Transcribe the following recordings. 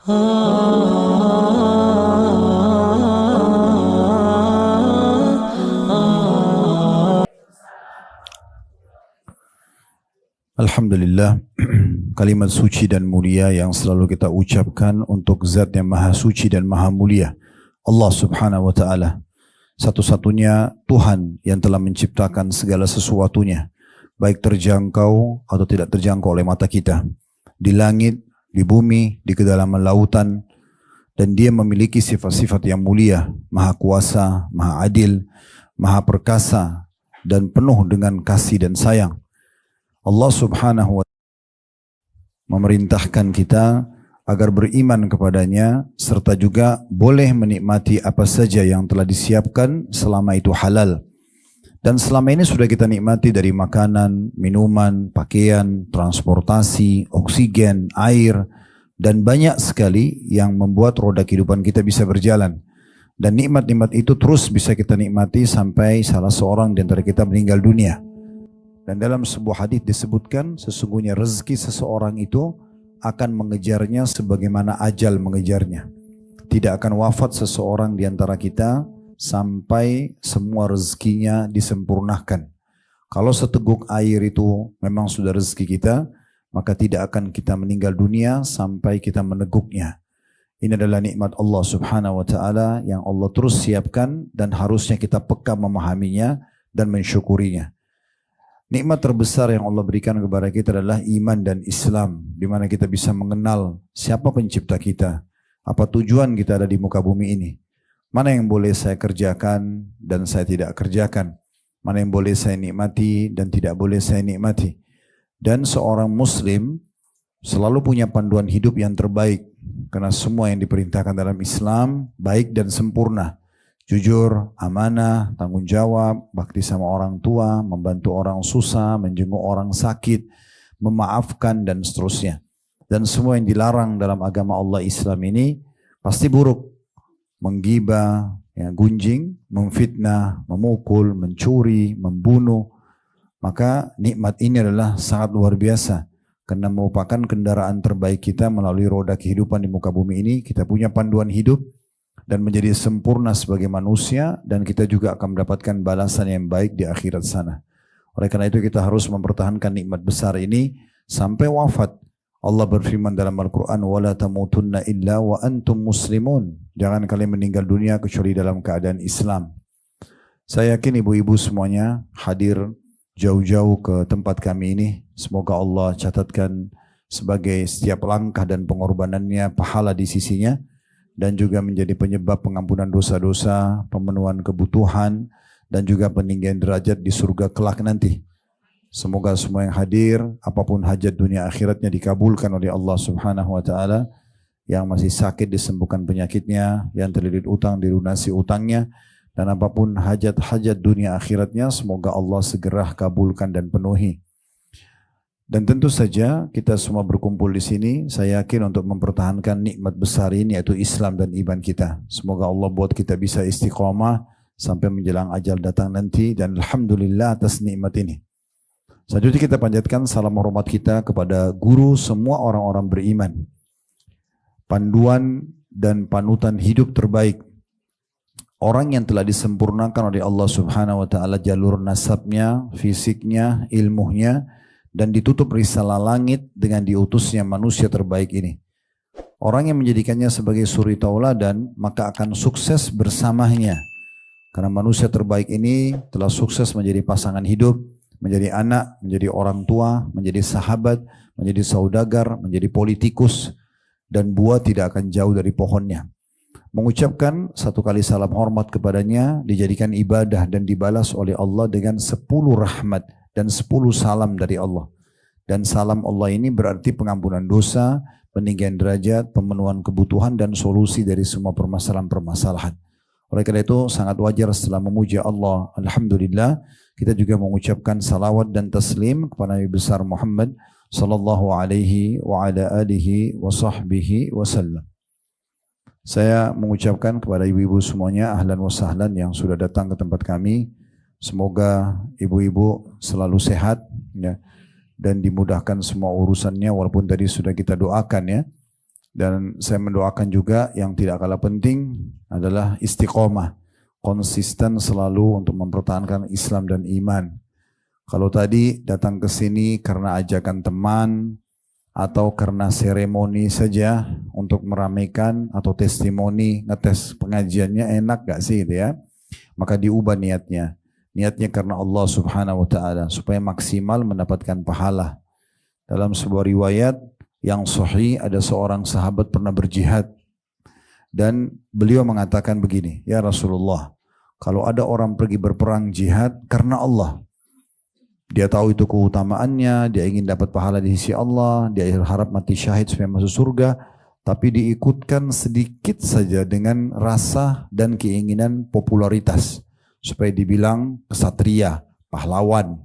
Alhamdulillah, kalimat suci dan mulia yang selalu kita ucapkan untuk Zat yang Maha Suci dan Maha Mulia, Allah Subhanahu wa Ta'ala. Satu-satunya Tuhan yang telah menciptakan segala sesuatunya, baik terjangkau atau tidak terjangkau oleh mata kita, di langit, di bumi, di kedalaman lautan, dan Dia memiliki sifat-sifat yang mulia, Maha Kuasa, Maha Adil, Maha Perkasa, dan penuh dengan kasih dan sayang. Allah Subhanahu wa Ta'ala memerintahkan kita agar beriman kepadanya serta juga boleh menikmati apa saja yang telah disiapkan selama itu halal. Dan selama ini sudah kita nikmati dari makanan, minuman, pakaian, transportasi, oksigen, air, dan banyak sekali yang membuat roda kehidupan kita bisa berjalan. Dan nikmat-nikmat itu terus bisa kita nikmati sampai salah seorang di antara kita meninggal dunia. Dan dalam sebuah hadis disebutkan sesungguhnya rezeki seseorang itu akan mengejarnya sebagaimana ajal mengejarnya. Tidak akan wafat seseorang di antara kita sampai semua rezekinya disempurnakan. Kalau seteguk air itu memang sudah rezeki kita, maka tidak akan kita meninggal dunia sampai kita meneguknya. Ini adalah nikmat Allah Subhanahu wa Ta'ala yang Allah terus siapkan dan harusnya kita peka memahaminya dan mensyukurinya. Nikmat terbesar yang Allah berikan kepada kita adalah iman dan Islam, di mana kita bisa mengenal siapa pencipta kita, apa tujuan kita ada di muka bumi ini, mana yang boleh saya kerjakan dan saya tidak kerjakan, mana yang boleh saya nikmati dan tidak boleh saya nikmati. Dan seorang Muslim selalu punya panduan hidup yang terbaik, karena semua yang diperintahkan dalam Islam baik dan sempurna. Jujur, amanah, tanggung jawab, bakti sama orang tua, membantu orang susah, menjenguk orang sakit, memaafkan dan seterusnya. Dan semua yang dilarang dalam agama Allah Islam ini pasti buruk. Menggibah, ya, gunjing, memfitnah, memukul, mencuri, membunuh. Maka nikmat ini adalah sangat luar biasa. Karena merupakan kendaraan terbaik kita melalui roda kehidupan di muka bumi ini. Kita punya panduan hidup dan menjadi sempurna sebagai manusia, dan kita juga akan mendapatkan balasan yang baik di akhirat sana. Oleh karena itu kita harus mempertahankan nikmat besar ini sampai wafat. Allah berfirman dalam Al-Quran, وَلَا تَمُوتُنَّ إِلَّا وَأَنْتُمْ مُسْلِمُونَ. Jangan kalian meninggal dunia kecuali dalam keadaan Islam. Saya yakin ibu-ibu semuanya hadir jauh-jauh ke tempat kami ini. Semoga Allah catatkan sebagai setiap langkah dan pengorbanannya pahala di sisinya, dan juga menjadi penyebab pengampunan dosa-dosa, pemenuhan kebutuhan, dan juga peninggian derajat di surga kelak nanti. Semoga semua yang hadir, apapun hajat dunia akhiratnya dikabulkan oleh Allah Subhanahu wa Ta'ala. Yang masih sakit disembuhkan penyakitnya, yang terlilit utang dilunasi utangnya, dan apapun hajat-hajat dunia akhiratnya, semoga Allah segera kabulkan dan penuhi. Dan tentu saja kita semua berkumpul di sini, saya yakin untuk mempertahankan nikmat besar ini yaitu Islam dan iman kita. Semoga Allah buat kita bisa istiqamah sampai menjelang ajal datang nanti, dan alhamdulillah atas nikmat ini. Selanjutnya kita panjatkan salam hormat kita kepada guru semua orang-orang beriman, panduan dan panutan hidup terbaik, orang yang telah disempurnakan oleh Allah Subhanahu wa Ta'ala jalur nasabnya, fisiknya, ilmunya, dan ditutup risalah langit dengan diutusnya manusia terbaik ini. Orang yang menjadikannya sebagai suri tauladan maka akan sukses bersamanya. Karena manusia terbaik ini telah sukses menjadi pasangan hidup, menjadi anak, menjadi orang tua, menjadi sahabat, menjadi saudagar, menjadi politikus, dan buah tidak akan jauh dari pohonnya. Mengucapkan satu kali salam hormat kepadanya dijadikan ibadah dan dibalas oleh Allah dengan 10 rahmat dan 10 salam dari Allah. Dan salam Allah ini berarti pengampunan dosa, peninggian derajat, pemenuhan kebutuhan, dan solusi dari semua permasalahan-permasalahan. Oleh karena itu sangat wajar setelah memuji Allah, alhamdulillah, kita juga mengucapkan salawat dan taslim kepada Nabi besar Muhammad sallallahu alaihi wa ala alihi wa sahbihi wasallam. Saya mengucapkan kepada ibu-ibu semuanya ahlan wa sahlan yang sudah datang ke tempat kami. Semoga ibu-ibu selalu sehat, ya, dan dimudahkan semua urusannya, walaupun tadi sudah kita doakan, ya. Dan saya mendoakan juga yang tidak kalah penting adalah istiqomah, konsisten selalu untuk mempertahankan Islam dan iman. Kalau tadi datang ke sini karena ajakan teman atau karena seremoni saja untuk meramaikan atau testimoni, ngetes pengajiannya enak gak sih gitu ya, maka diubah niatnya. Niatnya karena Allah Subhanahu wa Ta'ala supaya maksimal mendapatkan pahala. Dalam sebuah riwayat yang sahih ada seorang sahabat pernah berjihad dan beliau mengatakan begini, ya Rasulullah, kalau ada orang pergi berperang jihad karena Allah, dia tahu itu keutamaannya, dia ingin dapat pahala di sisi Allah, dia harap mati syahid supaya masuk surga, tapi diikutkan sedikit saja dengan rasa dan keinginan popularitas supaya dibilang kesatria, pahlawan,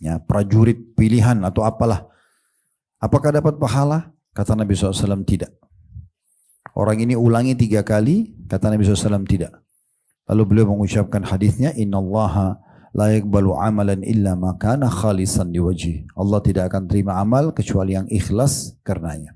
ya, prajurit pilihan atau apalah. Apakah dapat pahala? Kata Nabi SAW tidak. Orang ini ulangi 3 kali, kata Nabi SAW tidak. Lalu beliau mengucapkan hadisnya, innallaha la yaqbalu amalan illa ma kana khalisan liwajhi. Allah tidak akan terima amal kecuali yang ikhlas karenanya.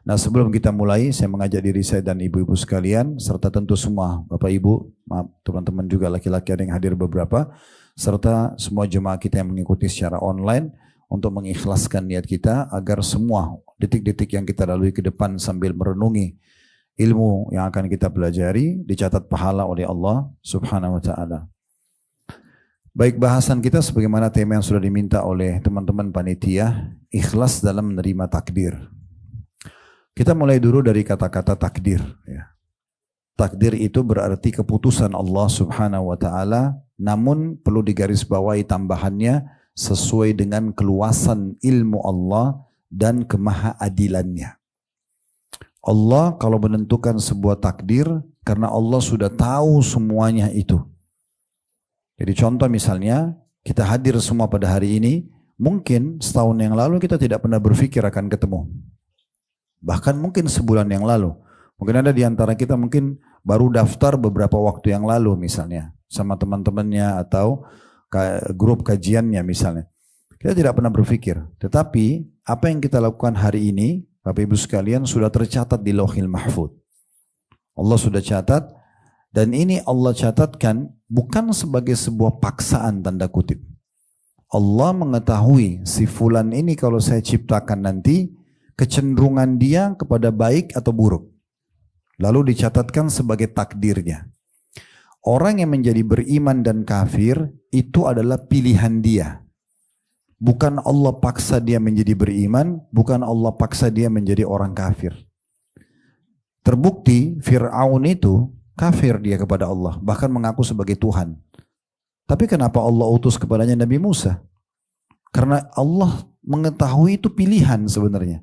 Nah, sebelum kita mulai, saya mengajak diri saya dan ibu-ibu sekalian, serta tentu semua bapak ibu, maaf teman-teman juga laki-laki ada yang hadir beberapa, serta semua jemaah kita yang mengikuti secara online, untuk mengikhlaskan niat kita agar semua detik-detik yang kita lalui ke depan sambil merenungi ilmu yang akan kita pelajari dicatat pahala oleh Allah Subhanahu wa Ta'ala. Baik, bahasan kita sebagaimana tema yang sudah diminta oleh teman-teman panitia, ikhlas dalam menerima takdir. Kita mulai dulu dari kata-kata takdir. Ya. Takdir itu berarti keputusan Allah Subhanahu wa Ta'ala, namun perlu digarisbawahi tambahannya sesuai dengan keluasan ilmu Allah dan kemahaadilannya. Allah kalau menentukan sebuah takdir, karena Allah sudah tahu semuanya itu. Jadi contoh misalnya, kita hadir semua pada hari ini, mungkin setahun yang lalu kita tidak pernah berpikir akan ketemu. Bahkan mungkin sebulan yang lalu. Mungkin ada di antara kita mungkin baru daftar beberapa waktu yang lalu misalnya. Sama teman-temannya atau grup kajiannya misalnya. Kita tidak pernah berpikir. Tetapi apa yang kita lakukan hari ini, Bapak Ibu sekalian, sudah tercatat di Lauhil Mahfuz. Allah sudah catat. Dan ini Allah catatkan bukan sebagai sebuah paksaan tanda kutip. Allah mengetahui si fulan ini kalau saya ciptakan nanti, kecenderungan dia kepada baik atau buruk. Lalu dicatatkan sebagai takdirnya. Orang yang menjadi beriman dan kafir itu adalah pilihan dia. Bukan Allah paksa dia menjadi beriman, bukan Allah paksa dia menjadi orang kafir. Terbukti Fir'aun itu kafir dia kepada Allah, bahkan mengaku sebagai Tuhan. Tapi kenapa Allah utus kepadanya Nabi Musa? Karena Allah mengetahui itu pilihan sebenarnya.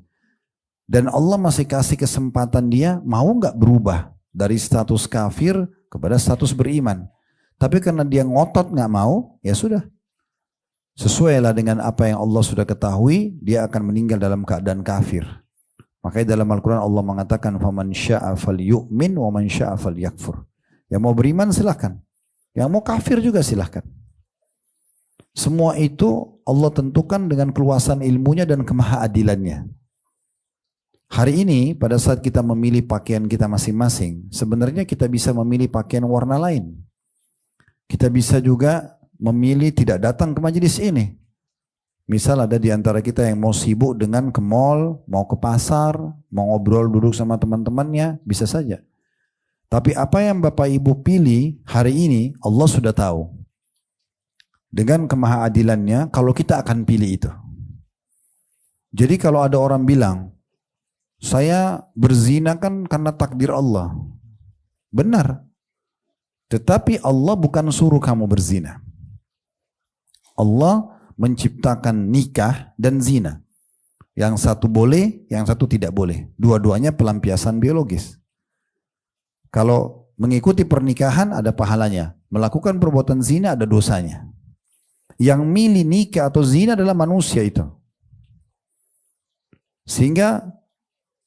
Dan Allah masih kasih kesempatan dia mau nggak berubah dari status kafir kepada status beriman. Tapi karena dia ngotot nggak mau, ya sudah. Sesuailah dengan apa yang Allah sudah ketahui, dia akan meninggal dalam keadaan kafir. Makanya dalam Al-Quran Allah mengatakan, "Faman syaa falyu'min wa man syaa falyakfur." Yang mau beriman silahkan, yang mau kafir juga silahkan. Semua itu Allah tentukan dengan keluasan ilmunya dan kemahaadilannya. Hari ini pada saat kita memilih pakaian kita masing-masing, sebenarnya kita bisa memilih pakaian warna lain. Kita bisa juga memilih tidak datang ke majelis ini. Misal ada di antara kita yang mau sibuk dengan ke mall, mau ke pasar, mau ngobrol duduk sama teman-temannya, bisa saja. Tapi apa yang Bapak Ibu pilih hari ini, Allah sudah tahu. Dengan kemahaadilannya, kalau kita akan pilih itu. Jadi kalau ada orang bilang, saya berzina kan karena takdir Allah. Benar. Tetapi Allah bukan suruh kamu berzina. Allah menciptakan nikah dan zina. Yang satu boleh, yang satu tidak boleh. Dua-duanya pelampiasan biologis. Kalau mengikuti pernikahan ada pahalanya. Melakukan perbuatan zina ada dosanya. Yang milih nikah atau zina adalah manusia itu. Sehingga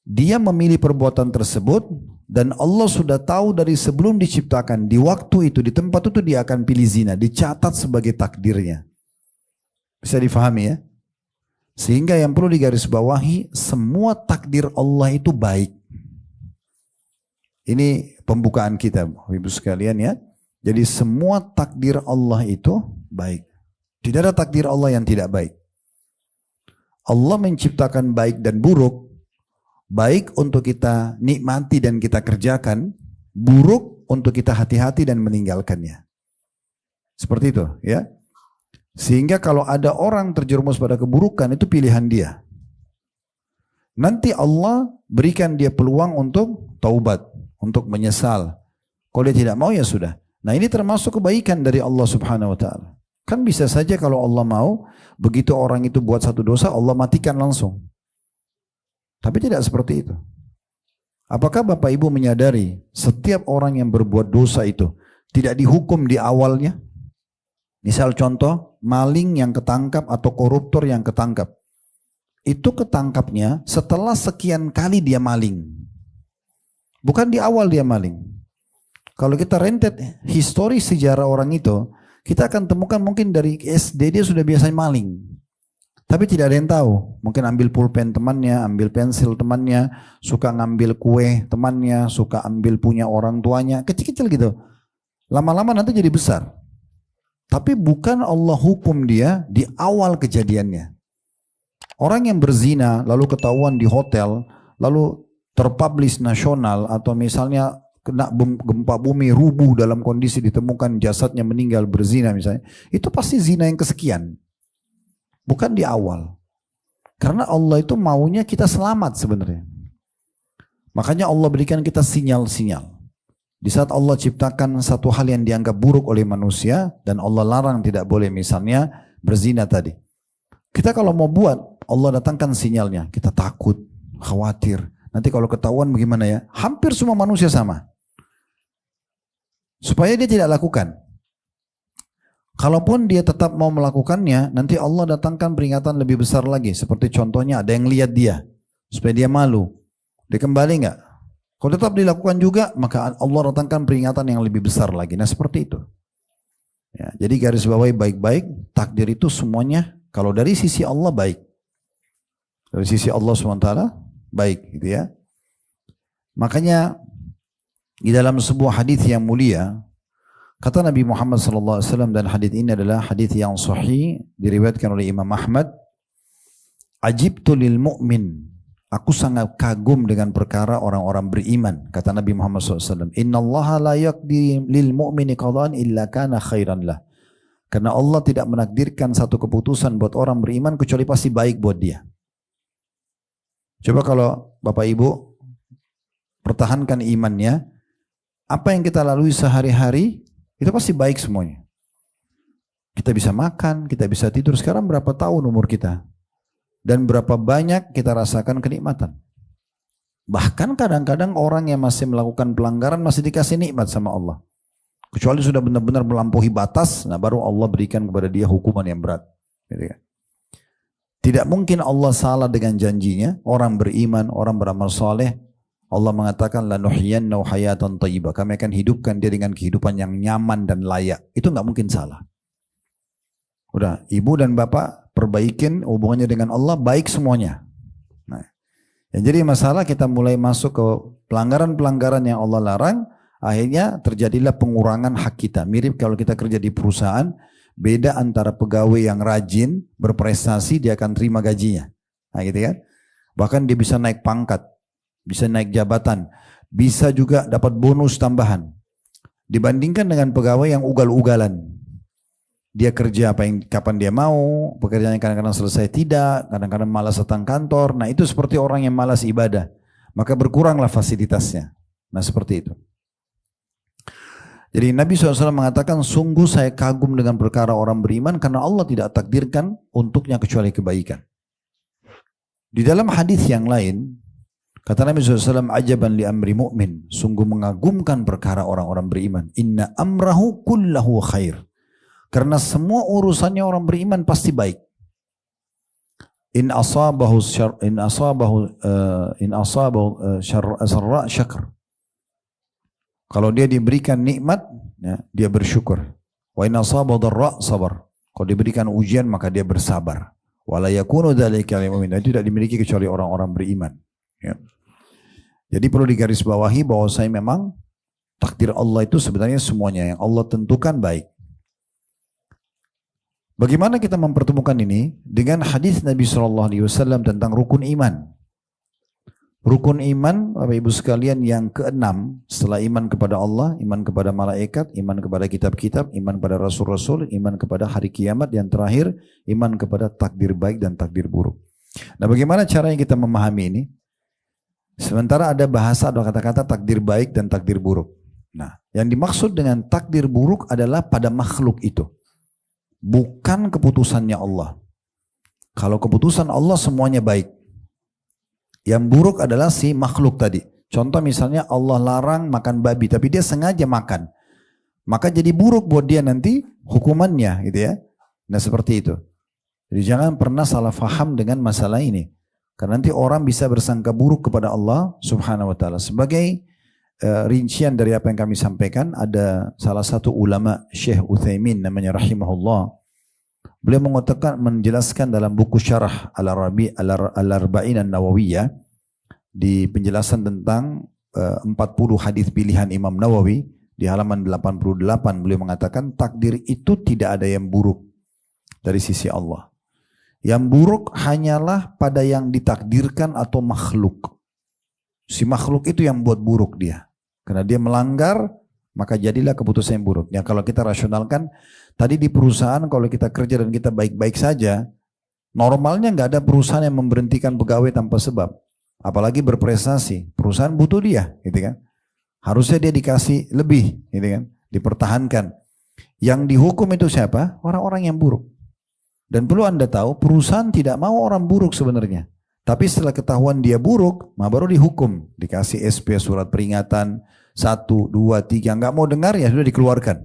dia memilih perbuatan tersebut dan Allah sudah tahu dari sebelum diciptakan, di waktu itu, di tempat itu dia akan pilih zina, dicatat sebagai takdirnya. Bisa difahami ya? Sehingga yang perlu digarisbawahi, semua takdir Allah itu baik. Ini pembukaan kita, Ibu sekalian ya. Jadi semua takdir Allah itu baik. Tidak ada takdir Allah yang tidak baik. Allah menciptakan baik dan buruk. Baik untuk kita nikmati dan kita kerjakan, buruk untuk kita hati-hati dan meninggalkannya. Seperti itu ya. Sehingga kalau ada orang terjerumus pada keburukan, itu pilihan dia. Nanti Allah berikan dia peluang untuk taubat, untuk menyesal. Kalau dia tidak mau ya sudah. Nah ini termasuk kebaikan dari Allah Subhanahu wa ta'ala. Kan bisa saja kalau Allah mau, begitu orang itu buat satu dosa, Allah matikan langsung. Tapi tidak seperti itu. Apakah Bapak Ibu menyadari setiap orang yang berbuat dosa itu tidak dihukum di awalnya? Misal contoh, maling yang ketangkap atau koruptor yang ketangkap. Itu ketangkapnya setelah sekian kali dia maling. Bukan di awal dia maling. Kalau kita rentet histori sejarah orang itu, kita akan temukan mungkin dari SD dia sudah biasa maling. Tapi tidak ada yang tahu. Mungkin ambil pulpen temannya, ambil pensil temannya, suka ngambil kue temannya, suka ambil punya orang tuanya. Kecil-kecil gitu. Lama-lama nanti jadi besar. Tapi bukan Allah hukum dia di awal kejadiannya. Orang yang berzina lalu ketahuan di hotel, lalu terpublish nasional atau misalnya kena gempa bumi rubuh dalam kondisi ditemukan jasadnya meninggal berzina misalnya, itu pasti zina yang kesekian. Bukan di awal. Karena Allah itu maunya kita selamat sebenarnya. Makanya Allah berikan kita sinyal-sinyal. Di saat Allah ciptakan satu hal yang dianggap buruk oleh manusia dan Allah larang tidak boleh, misalnya berzina tadi. Kita kalau mau buat, Allah datangkan sinyalnya. Kita takut, khawatir. Nanti kalau ketahuan bagaimana ya? Hampir semua manusia sama. Supaya dia tidak lakukan. Kalaupun dia tetap mau melakukannya, nanti Allah datangkan peringatan lebih besar lagi. Seperti contohnya ada yang lihat dia. Supaya dia malu. Dia kembali enggak? Kalau tetap dilakukan juga, maka Allah datangkan peringatan yang lebih besar lagi. Nah seperti itu. Ya, jadi garis bawahi baik-baik, takdir itu semuanya kalau dari sisi Allah baik. Dari sisi Allah SWT baik gitu ya. Makanya di dalam sebuah hadis yang mulia, kata Nabi Muhammad SAW, dan hadis ini adalah hadis yang sahih, diriwayatkan oleh Imam Ahmad, "Ajibtu lil mu'min." Aku sangat kagum dengan perkara orang-orang beriman. Kata Nabi Muhammad SAW. Inna Allah la yaqdi lil mu'mini qadhan illa kana khairan lah. Karena Allah tidak menakdirkan satu keputusan buat orang beriman kecuali pasti baik buat dia. Coba kalau Bapak Ibu pertahankan imannya, apa yang kita lalui sehari-hari itu pasti baik semuanya. Kita bisa makan, kita bisa tidur. Sekarang berapa tahun umur kita? Dan berapa banyak kita rasakan kenikmatan. Bahkan kadang-kadang orang yang masih melakukan pelanggaran masih dikasih nikmat sama Allah. Kecuali sudah benar-benar melampaui batas, nah baru Allah berikan kepada dia hukuman yang berat. Gitu kan. Tidak mungkin Allah salah dengan janjinya. Orang beriman, orang beramal soleh, Allah mengatakan lanuhyiyannahu hayatan thayyibah. Kami akan hidupkan dia dengan kehidupan yang nyaman dan layak. Itu nggak mungkin salah. Udah, ibu dan bapak perbaikin hubungannya dengan Allah, baik semuanya. Nah, yang jadi masalah kita mulai masuk ke pelanggaran-pelanggaran yang Allah larang, akhirnya terjadilah pengurangan hak kita. Mirip kalau kita kerja di perusahaan, beda antara pegawai yang rajin, berprestasi, dia akan terima gajinya. Nah gitu kan. Bahkan dia bisa naik pangkat, bisa naik jabatan, bisa juga dapat bonus tambahan. Dibandingkan dengan pegawai yang ugal-ugalan. Dia kerja apa yang kapan dia mau, pekerjaannya kadang-kadang selesai tidak, kadang-kadang malas datang kantor. Nah itu seperti orang yang malas ibadah. Maka berkuranglah fasilitasnya. Nah seperti itu. Jadi Nabi SAW mengatakan, sungguh saya kagum dengan perkara orang beriman karena Allah tidak takdirkan untuknya kecuali kebaikan. Di dalam hadis yang lain, kata Nabi SAW, ajaban li amri mu'min, sungguh mengagumkan perkara orang-orang beriman. Inna amrahu kullahu khair. Karena semua urusannya orang beriman pasti baik. In asabahu sarra syakr. Kalau dia diberikan nikmat, ya, dia bersyukur. Wa in asabahu dharra sabar. Kalau diberikan ujian maka dia bersabar. Wala yakunu dzalika lil mu'min. Itu tidak dimiliki kecuali orang-orang beriman. Ya. Jadi perlu digarisbawahi bahwa saya memang takdir Allah itu sebenarnya semuanya yang Allah tentukan baik. Bagaimana kita mempertemukan ini? Dengan hadis Nabi SAW tentang rukun iman. Rukun iman, Bapak Ibu sekalian, yang keenam setelah iman kepada Allah, iman kepada malaikat, iman kepada kitab-kitab, iman kepada rasul-rasul, iman kepada hari kiamat, yang terakhir iman kepada takdir baik dan takdir buruk. Nah, bagaimana caranya kita memahami ini? Sementara ada bahasa atau kata-kata takdir baik dan takdir buruk. Nah, yang dimaksud dengan takdir buruk adalah pada makhluk itu, bukan keputusannya Allah. Kalau keputusan Allah semuanya baik. Yang buruk adalah si makhluk tadi. Contoh misalnya Allah larang makan babi, tapi dia sengaja makan. Maka jadi buruk buat dia nanti hukumannya gitu ya. Nah seperti itu. Jadi jangan pernah salah faham dengan masalah ini. Karena nanti orang bisa bersangka buruk kepada Allah subhanahu wa ta'ala. Sebagai rincian dari apa yang kami sampaikan, ada salah satu ulama Syekh Utsaimin namanya rahimahullah. Beliau mengatakan, menjelaskan dalam buku Syarah Al-Arba'in An-Nawawiyah di penjelasan tentang 40 hadis pilihan Imam Nawawi di halaman 88, beliau mengatakan takdir itu tidak ada yang buruk dari sisi Allah. Yang buruk hanyalah pada yang ditakdirkan atau makhluk. Si makhluk itu yang buat buruk dia. Karena dia melanggar, maka jadilah keputusan yang buruk. Ya kalau kita rasionalkan, tadi di perusahaan kalau kita kerja dan kita baik-baik saja, normalnya nggak ada perusahaan yang memberhentikan pegawai tanpa sebab. Apalagi berprestasi, perusahaan butuh dia, gitu kan? Harusnya dia dikasih lebih, gitu kan? Dipertahankan. Yang dihukum itu siapa? Orang-orang yang buruk. Dan perlu Anda tahu, perusahaan tidak mau orang buruk sebenarnya. Tapi setelah ketahuan dia buruk, baru dihukum, dikasih SP, surat peringatan 1, 2, 3, nggak mau dengar ya sudah dikeluarkan.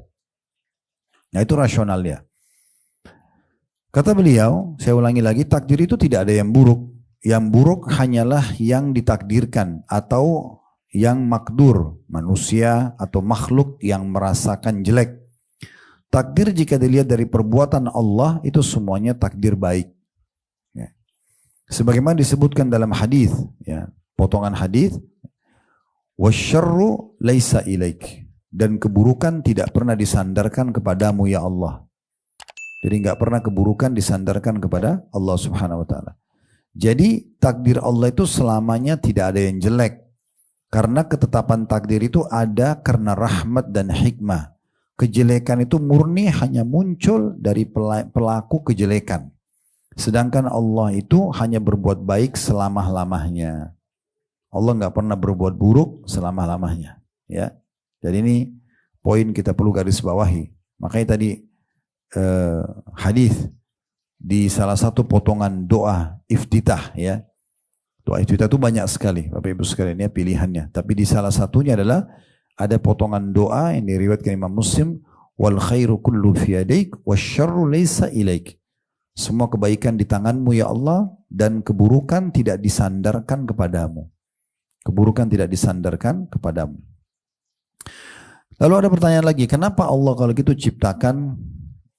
Nah itu rasional ya. Kata beliau, saya ulangi lagi, takdir itu tidak ada yang buruk. Yang buruk hanyalah yang ditakdirkan atau yang makdur, manusia atau makhluk yang merasakan jelek. Takdir jika dilihat dari perbuatan Allah itu semuanya takdir baik. Ya. Sebagaimana disebutkan dalam hadis, ya, potongan hadis, wasyarru laisa ilaik, dan keburukan tidak pernah disandarkan kepadamu ya Allah. Jadi nggak pernah keburukan disandarkan kepada Allah Subhanahu wa taala. Jadi takdir Allah itu selamanya tidak ada yang jelek. Karena ketetapan takdir itu ada karena rahmat dan hikmah. Kejelekan itu murni hanya muncul dari pelaku kejelekan. Sedangkan Allah itu hanya berbuat baik selama-lamanya. Allah nggak pernah berbuat buruk selama-lamanya. Ya, jadi ini poin kita perlu garis bawahi. Makanya tadi hadis di salah satu potongan doa iftitah, ya. Doa iftitah itu banyak sekali, Bapak Ibu sekalian, ya, pilihannya. Tapi di salah satunya adalah ada potongan doa yang diriwayatkan Imam Muslim, wal khairu kullu fi yadaik wasyarru laysa ilaik. Semua kebaikan di tanganmu ya Allah, dan keburukan tidak disandarkan kepadamu. Keburukan tidak disandarkan kepadamu. Lalu ada pertanyaan lagi, kenapa Allah kalau gitu ciptakan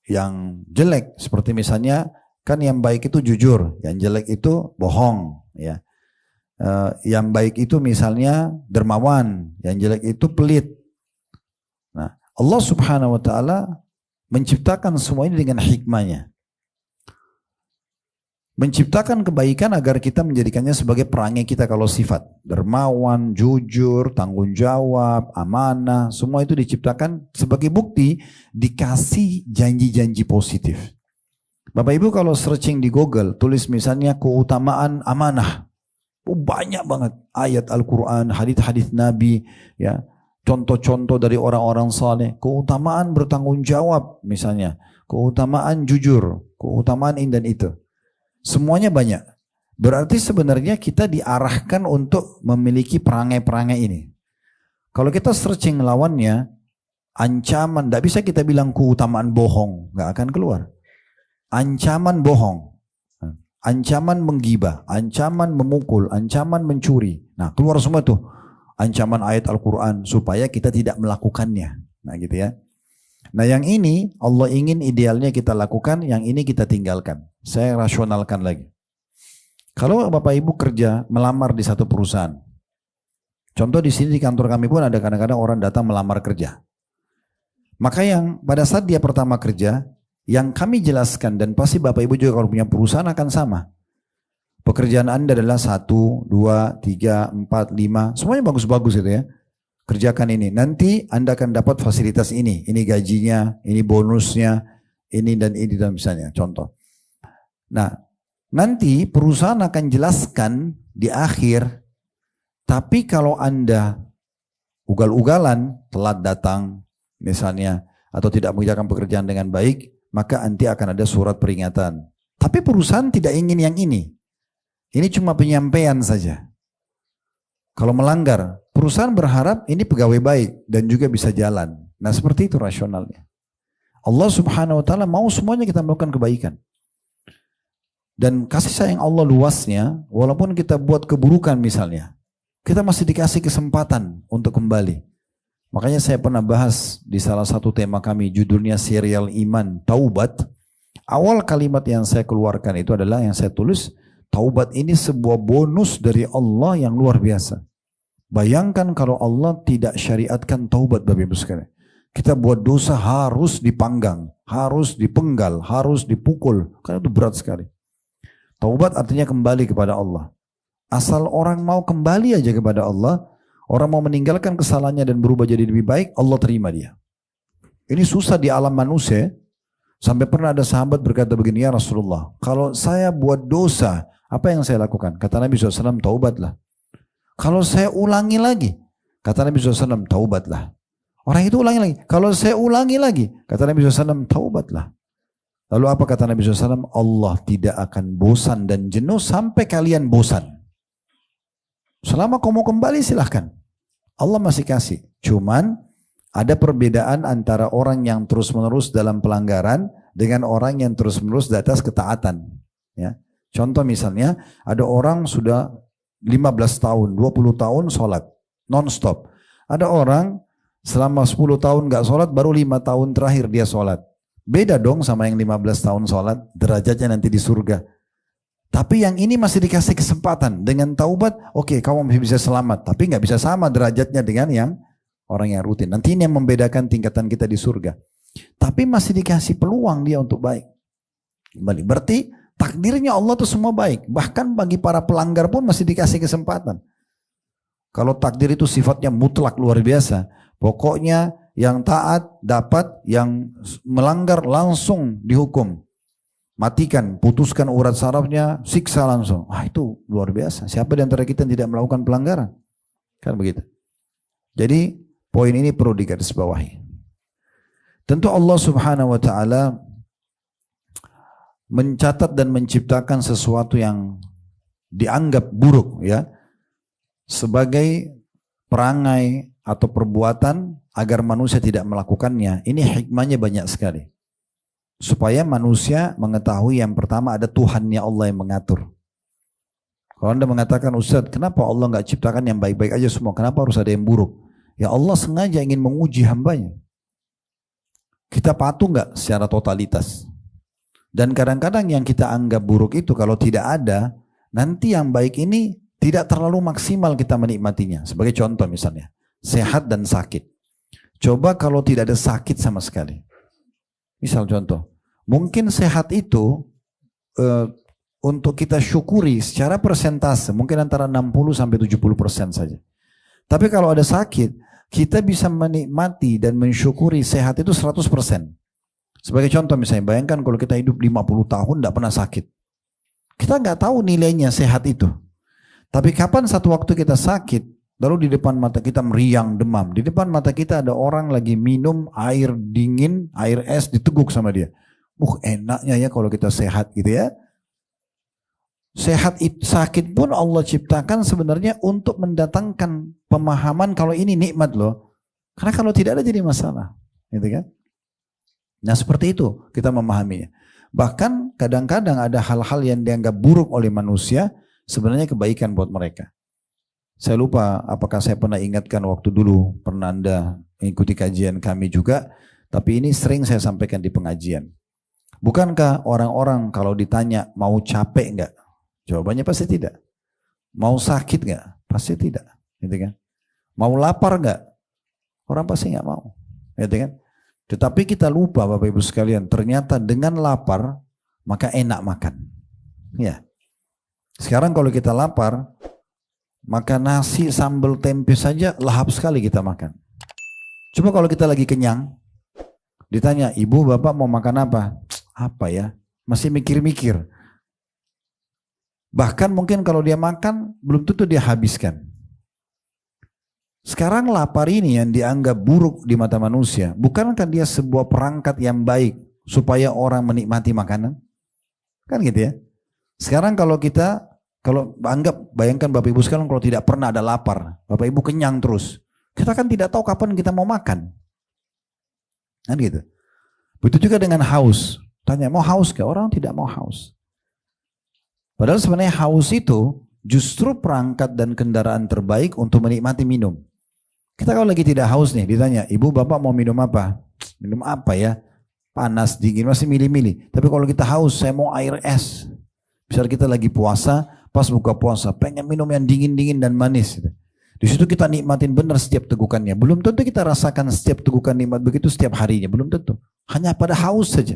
yang jelek? Seperti misalnya, kan yang baik itu jujur, yang jelek itu bohong, ya. Yang baik itu misalnya dermawan, yang jelek itu pelit. Nah, Allah Subhanahu wa taala menciptakan semua ini dengan hikmahnya. Menciptakan kebaikan agar kita menjadikannya sebagai perangai kita kalau sifat. Dermawan, jujur, tanggung jawab, amanah, semua itu diciptakan sebagai bukti dikasih janji-janji positif. Bapak Ibu kalau searching di Google, tulis misalnya keutamaan amanah. Banyak banget ayat Al-Quran, hadits-hadits Nabi, ya, contoh-contoh dari orang-orang saleh, keutamaan bertanggung jawab misalnya, keutamaan jujur, keutamaan ini dan itu. Semuanya banyak. Berarti sebenarnya kita diarahkan untuk memiliki perangai-perangai ini. Kalau kita searching lawannya, ancaman, tidak bisa kita bilang keutamaan bohong, nggak akan keluar. Ancaman bohong, ancaman menggibah, ancaman memukul, ancaman mencuri. Nah keluar semua tuh ancaman ayat Al-Quran supaya kita tidak melakukannya. Nah gitu ya. Nah yang ini Allah ingin idealnya kita lakukan, yang ini kita tinggalkan. Saya rasionalkan lagi. Kalau Bapak Ibu kerja melamar di satu perusahaan, contoh di sini di kantor kami pun ada kadang-kadang orang datang melamar kerja. Maka yang pada saat dia pertama kerja, yang kami jelaskan dan pasti Bapak Ibu juga kalau punya perusahaan akan sama. Pekerjaan Anda adalah 1, 2, 3, 4, 5, semuanya bagus-bagus gitu ya. Kerjakan ini, nanti Anda akan dapat fasilitas ini gajinya, ini bonusnya, ini dan misalnya contoh. Nah, nanti perusahaan akan jelaskan di akhir, tapi kalau Anda ugal-ugalan, telat datang misalnya, atau tidak mengerjakan pekerjaan dengan baik, maka nanti akan ada surat peringatan. Tapi perusahaan tidak ingin yang ini. Ini cuma penyampaian saja. Kalau melanggar, perusahaan berharap ini pegawai baik dan juga bisa jalan. Nah seperti itu rasionalnya. Allah subhanahu wa ta'ala mau semuanya kita melakukan kebaikan. Dan kasih sayang Allah luasnya, walaupun kita buat keburukan misalnya, kita masih dikasih kesempatan untuk kembali. Makanya saya pernah bahas di salah satu tema kami, judulnya Serial Iman, Taubat. Awal kalimat yang saya keluarkan itu adalah yang saya tulis, taubat ini sebuah bonus dari Allah yang luar biasa. Bayangkan kalau Allah tidak syariatkan taubat Bapak Ibu sekalian. Kita buat dosa harus dipanggang, harus dipenggal, harus dipukul. Karena itu berat sekali. Taubat artinya kembali kepada Allah. Asal orang mau kembali aja kepada Allah, orang mau meninggalkan kesalahannya dan berubah jadi lebih baik, Allah terima dia. Ini susah di alam manusia. Sampai pernah ada sahabat berkata begini, ya Rasulullah, kalau saya buat dosa, apa yang saya lakukan? Kata Nabi SAW, taubatlah. Kalau saya ulangi lagi, kata Nabi SAW, taubatlah. Orang itu ulangi lagi. Kalau saya ulangi lagi, kata Nabi SAW, taubatlah. Lalu apa kata Nabi SAW? Allah tidak akan bosan dan jenuh sampai kalian bosan. Selama kau mau kembali silahkan. Allah masih kasih. Cuman ada perbedaan antara orang yang terus-menerus dalam pelanggaran dengan orang yang terus-menerus di atas ketaatan. Ya. Contoh misalnya, ada orang sudah 15 tahun, 20 tahun sholat, non-stop. Ada orang selama 10 tahun gak sholat, baru 5 tahun terakhir dia sholat. Beda dong sama yang 15 tahun sholat, derajatnya nanti di surga. Tapi yang ini masih dikasih kesempatan. Dengan taubat, oke, kamu masih bisa selamat. Tapi gak bisa sama derajatnya dengan yang orang yang rutin. Nanti ini yang membedakan tingkatan kita di surga. Tapi masih dikasih peluang dia untuk baik. Kembali. Berarti takdirnya Allah itu semua baik. Bahkan bagi para pelanggar pun masih dikasih kesempatan. Kalau takdir itu sifatnya mutlak luar biasa. Pokoknya yang taat dapat, yang melanggar langsung dihukum. Matikan, putuskan urat sarafnya, siksa langsung. Itu luar biasa. Siapa di antara kita yang tidak melakukan pelanggaran? Kan begitu. Jadi poin ini perlu digarisbawahi. Tentu Allah subhanahu wa ta'ala mencatat dan menciptakan sesuatu yang dianggap buruk ya sebagai perangai atau perbuatan agar manusia tidak melakukannya. Ini hikmahnya banyak sekali. Supaya manusia mengetahui yang pertama ada Tuhannya Allah yang mengatur. Kalau Anda mengatakan, Ustaz, kenapa Allah nggak ciptakan yang baik-baik aja semua? Kenapa harus ada yang buruk? Ya Allah sengaja ingin menguji hambanya. Kita patuh nggak secara totalitas? Dan kadang-kadang yang kita anggap buruk itu kalau tidak ada, nanti yang baik ini tidak terlalu maksimal kita menikmatinya. Sebagai contoh misalnya, sehat dan sakit. Coba kalau tidak ada sakit sama sekali. Misal contoh, mungkin sehat itu untuk kita syukuri secara persentase, mungkin antara 60-70% saja. Tapi kalau ada sakit, kita bisa menikmati dan mensyukuri sehat itu 100%. Sebagai contoh misalnya, bayangkan kalau kita hidup 50 tahun tidak pernah sakit. Kita nggak tahu nilainya sehat itu. Tapi kapan satu waktu kita sakit, lalu di depan mata kita meriang, demam. Di depan mata kita ada orang lagi minum air dingin, air es diteguk sama dia. Enaknya ya kalau kita sehat gitu ya. Sehat itu, sakit pun Allah ciptakan sebenarnya untuk mendatangkan pemahaman kalau ini nikmat loh. Karena kalau tidak ada jadi masalah. Gitu kan? Nah seperti itu kita memahaminya. Bahkan kadang-kadang ada hal-hal yang dianggap buruk oleh manusia, sebenarnya kebaikan buat mereka. Saya lupa apakah saya pernah ingatkan waktu dulu, pernah Anda mengikuti kajian kami juga, tapi ini sering saya sampaikan di pengajian. Bukankah orang-orang kalau ditanya mau capek enggak? Jawabannya pasti tidak. Mau sakit enggak? Pasti tidak. Gitu kan? Mau lapar enggak? Orang pasti enggak mau. Gitu kan? Tetapi kita lupa Bapak Ibu sekalian, ternyata dengan lapar maka enak makan. Ya. Sekarang kalau kita lapar, maka nasi sambal tempe saja lahap sekali kita makan. Coba kalau kita lagi kenyang, ditanya, ibu bapak mau makan apa? Apa ya? Masih mikir-mikir. Bahkan mungkin kalau dia makan, belum tentu dia habiskan. Sekarang lapar ini yang dianggap buruk di mata manusia, bukankah dia sebuah perangkat yang baik supaya orang menikmati makanan? Kan gitu ya. Sekarang kalau bayangkan Bapak Ibu sekalian kalau tidak pernah ada lapar, Bapak Ibu kenyang terus, kita kan tidak tahu kapan kita mau makan. Kan gitu. Begitu juga dengan haus. Tanya, mau haus gak? Orang tidak mau haus. Padahal sebenarnya haus itu justru perangkat dan kendaraan terbaik untuk menikmati minum. Kita kalau lagi tidak haus nih, ditanya, ibu bapak mau minum apa? Minum apa ya? Panas, dingin, masih milih-milih. Tapi kalau kita haus, saya mau air es. Misal kita lagi puasa, pas buka puasa, pengen minum yang dingin-dingin dan manis. Di situ kita nikmatin benar setiap tegukannya. Belum tentu kita rasakan setiap tegukan nikmat begitu setiap harinya. Belum tentu. Hanya pada haus saja.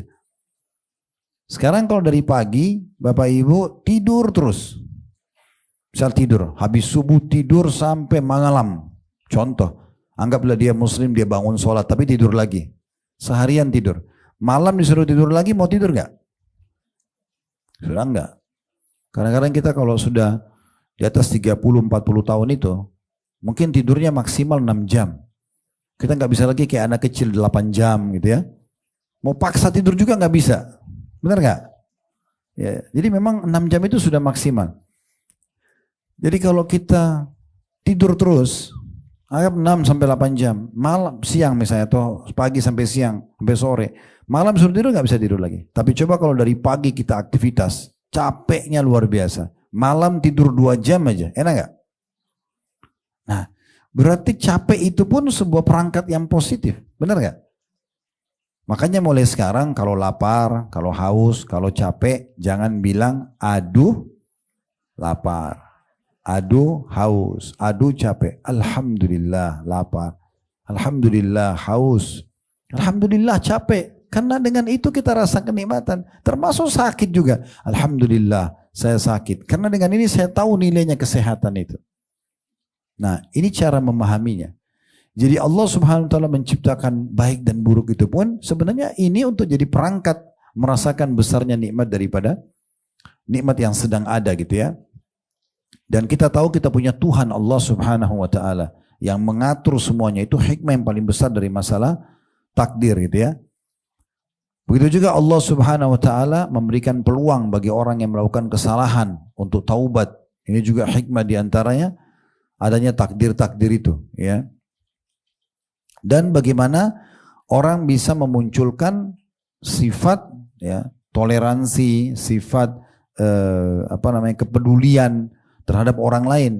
Sekarang kalau dari pagi, Bapak Ibu tidur terus. Misal tidur, habis subuh tidur sampai malam. Contoh, anggaplah dia muslim, dia bangun sholat, tapi tidur lagi. Seharian tidur. Malam disuruh tidur lagi, mau tidur gak? Sudah enggak. Kadang-kadang kita kalau sudah di atas 30-40 tahun itu, mungkin tidurnya maksimal 6 jam. Kita nggak bisa lagi kayak anak kecil 8 jam gitu ya. Mau paksa tidur juga nggak bisa. Benar nggak? Ya, jadi memang 6 jam itu sudah maksimal. Jadi kalau kita tidur terus, anggap 6 sampai 8 jam, malam, siang misalnya, atau pagi sampai siang, sampai sore, malam suruh tidur nggak bisa tidur lagi. Tapi coba kalau dari pagi kita aktivitas, capeknya luar biasa. Malam tidur 2 jam aja, enak nggak? Nah, berarti capek itu pun sebuah perangkat yang positif, benar nggak? Makanya mulai sekarang kalau lapar, kalau haus, kalau capek, jangan bilang aduh lapar, aduh haus, aduh capek. Alhamdulillah lapar, alhamdulillah haus, alhamdulillah capek. Karena dengan itu kita rasa kenikmatan, termasuk sakit juga. Alhamdulillah saya sakit, karena dengan ini saya tahu nilainya kesehatan itu. Nah, ini cara memahaminya. Jadi Allah Subhanahu wa taala menciptakan baik dan buruk itu pun sebenarnya ini untuk jadi perangkat merasakan besarnya nikmat daripada nikmat yang sedang ada gitu ya. Dan kita tahu kita punya Tuhan Allah Subhanahu wa taala yang mengatur semuanya, itu hikmah yang paling besar dari masalah takdir gitu ya. Begitu juga Allah Subhanahu wa taala memberikan peluang bagi orang yang melakukan kesalahan untuk taubat. Ini juga hikmah diantaranya adanya takdir-takdir itu ya. Dan bagaimana orang bisa memunculkan sifat ya, toleransi, sifat kepedulian terhadap orang lain.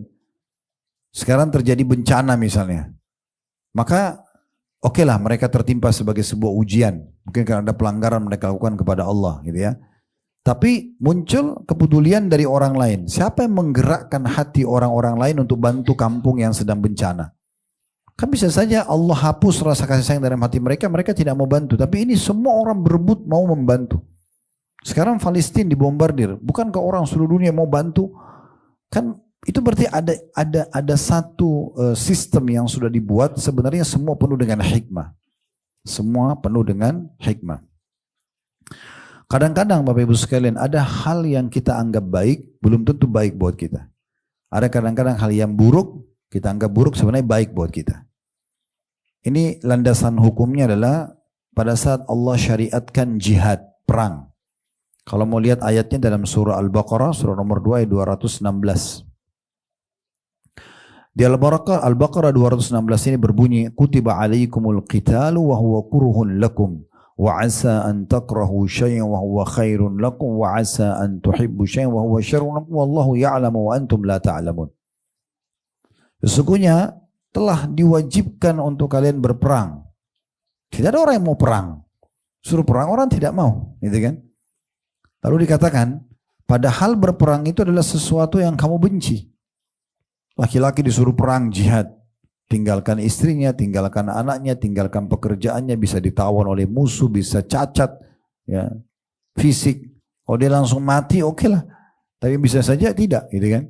Sekarang terjadi bencana misalnya, maka okelah mereka tertimpa sebagai sebuah ujian, mungkin karena ada pelanggaran mereka lakukan kepada Allah gitu ya. Tapi muncul kepedulian dari orang lain. Siapa yang menggerakkan hati orang-orang lain untuk bantu kampung yang sedang bencana? Kan bisa saja Allah hapus rasa kasih sayang dalam hati mereka, mereka tidak mau bantu. Tapi ini semua orang berebut mau membantu. Sekarang Palestina dibombardir, bukankah orang seluruh dunia mau bantu? Kan itu berarti ada satu sistem yang sudah dibuat, sebenarnya semua penuh dengan hikmah. Semua penuh dengan hikmah. Kadang-kadang Bapak Ibu sekalian, ada hal yang kita anggap baik, belum tentu baik buat kita. Ada kadang-kadang hal yang buruk, kita anggap buruk sebenarnya baik buat kita. Ini landasan hukumnya adalah pada saat Allah syariatkan jihad, perang. Kalau mau lihat ayatnya dalam surah Al-Baqarah, surah nomor 2 ayat 216. Di Al-Baqarah 216 ini berbunyi, Kutiba alaikumul qitalu wa huwa kurhun lakum, wa asa an takrahu syai'an wa huwa khairun lakum, wa asa an tuhibbu syai'an wa huwa syarrun lakum, wallahu ya'lamu wa antum la ta'lamun. Sesungguhnya telah diwajibkan untuk kalian berperang. Tidak ada orang yang mau perang. Suruh perang orang tidak mau, gitu kan? Lalu dikatakan, padahal berperang itu adalah sesuatu yang kamu benci. Laki-laki disuruh perang jihad, tinggalkan istrinya, tinggalkan anaknya, tinggalkan pekerjaannya, bisa ditawan oleh musuh, bisa cacat, ya, fisik. Kalau dia langsung mati, oke lah. Tapi bisa saja tidak, gitu kan?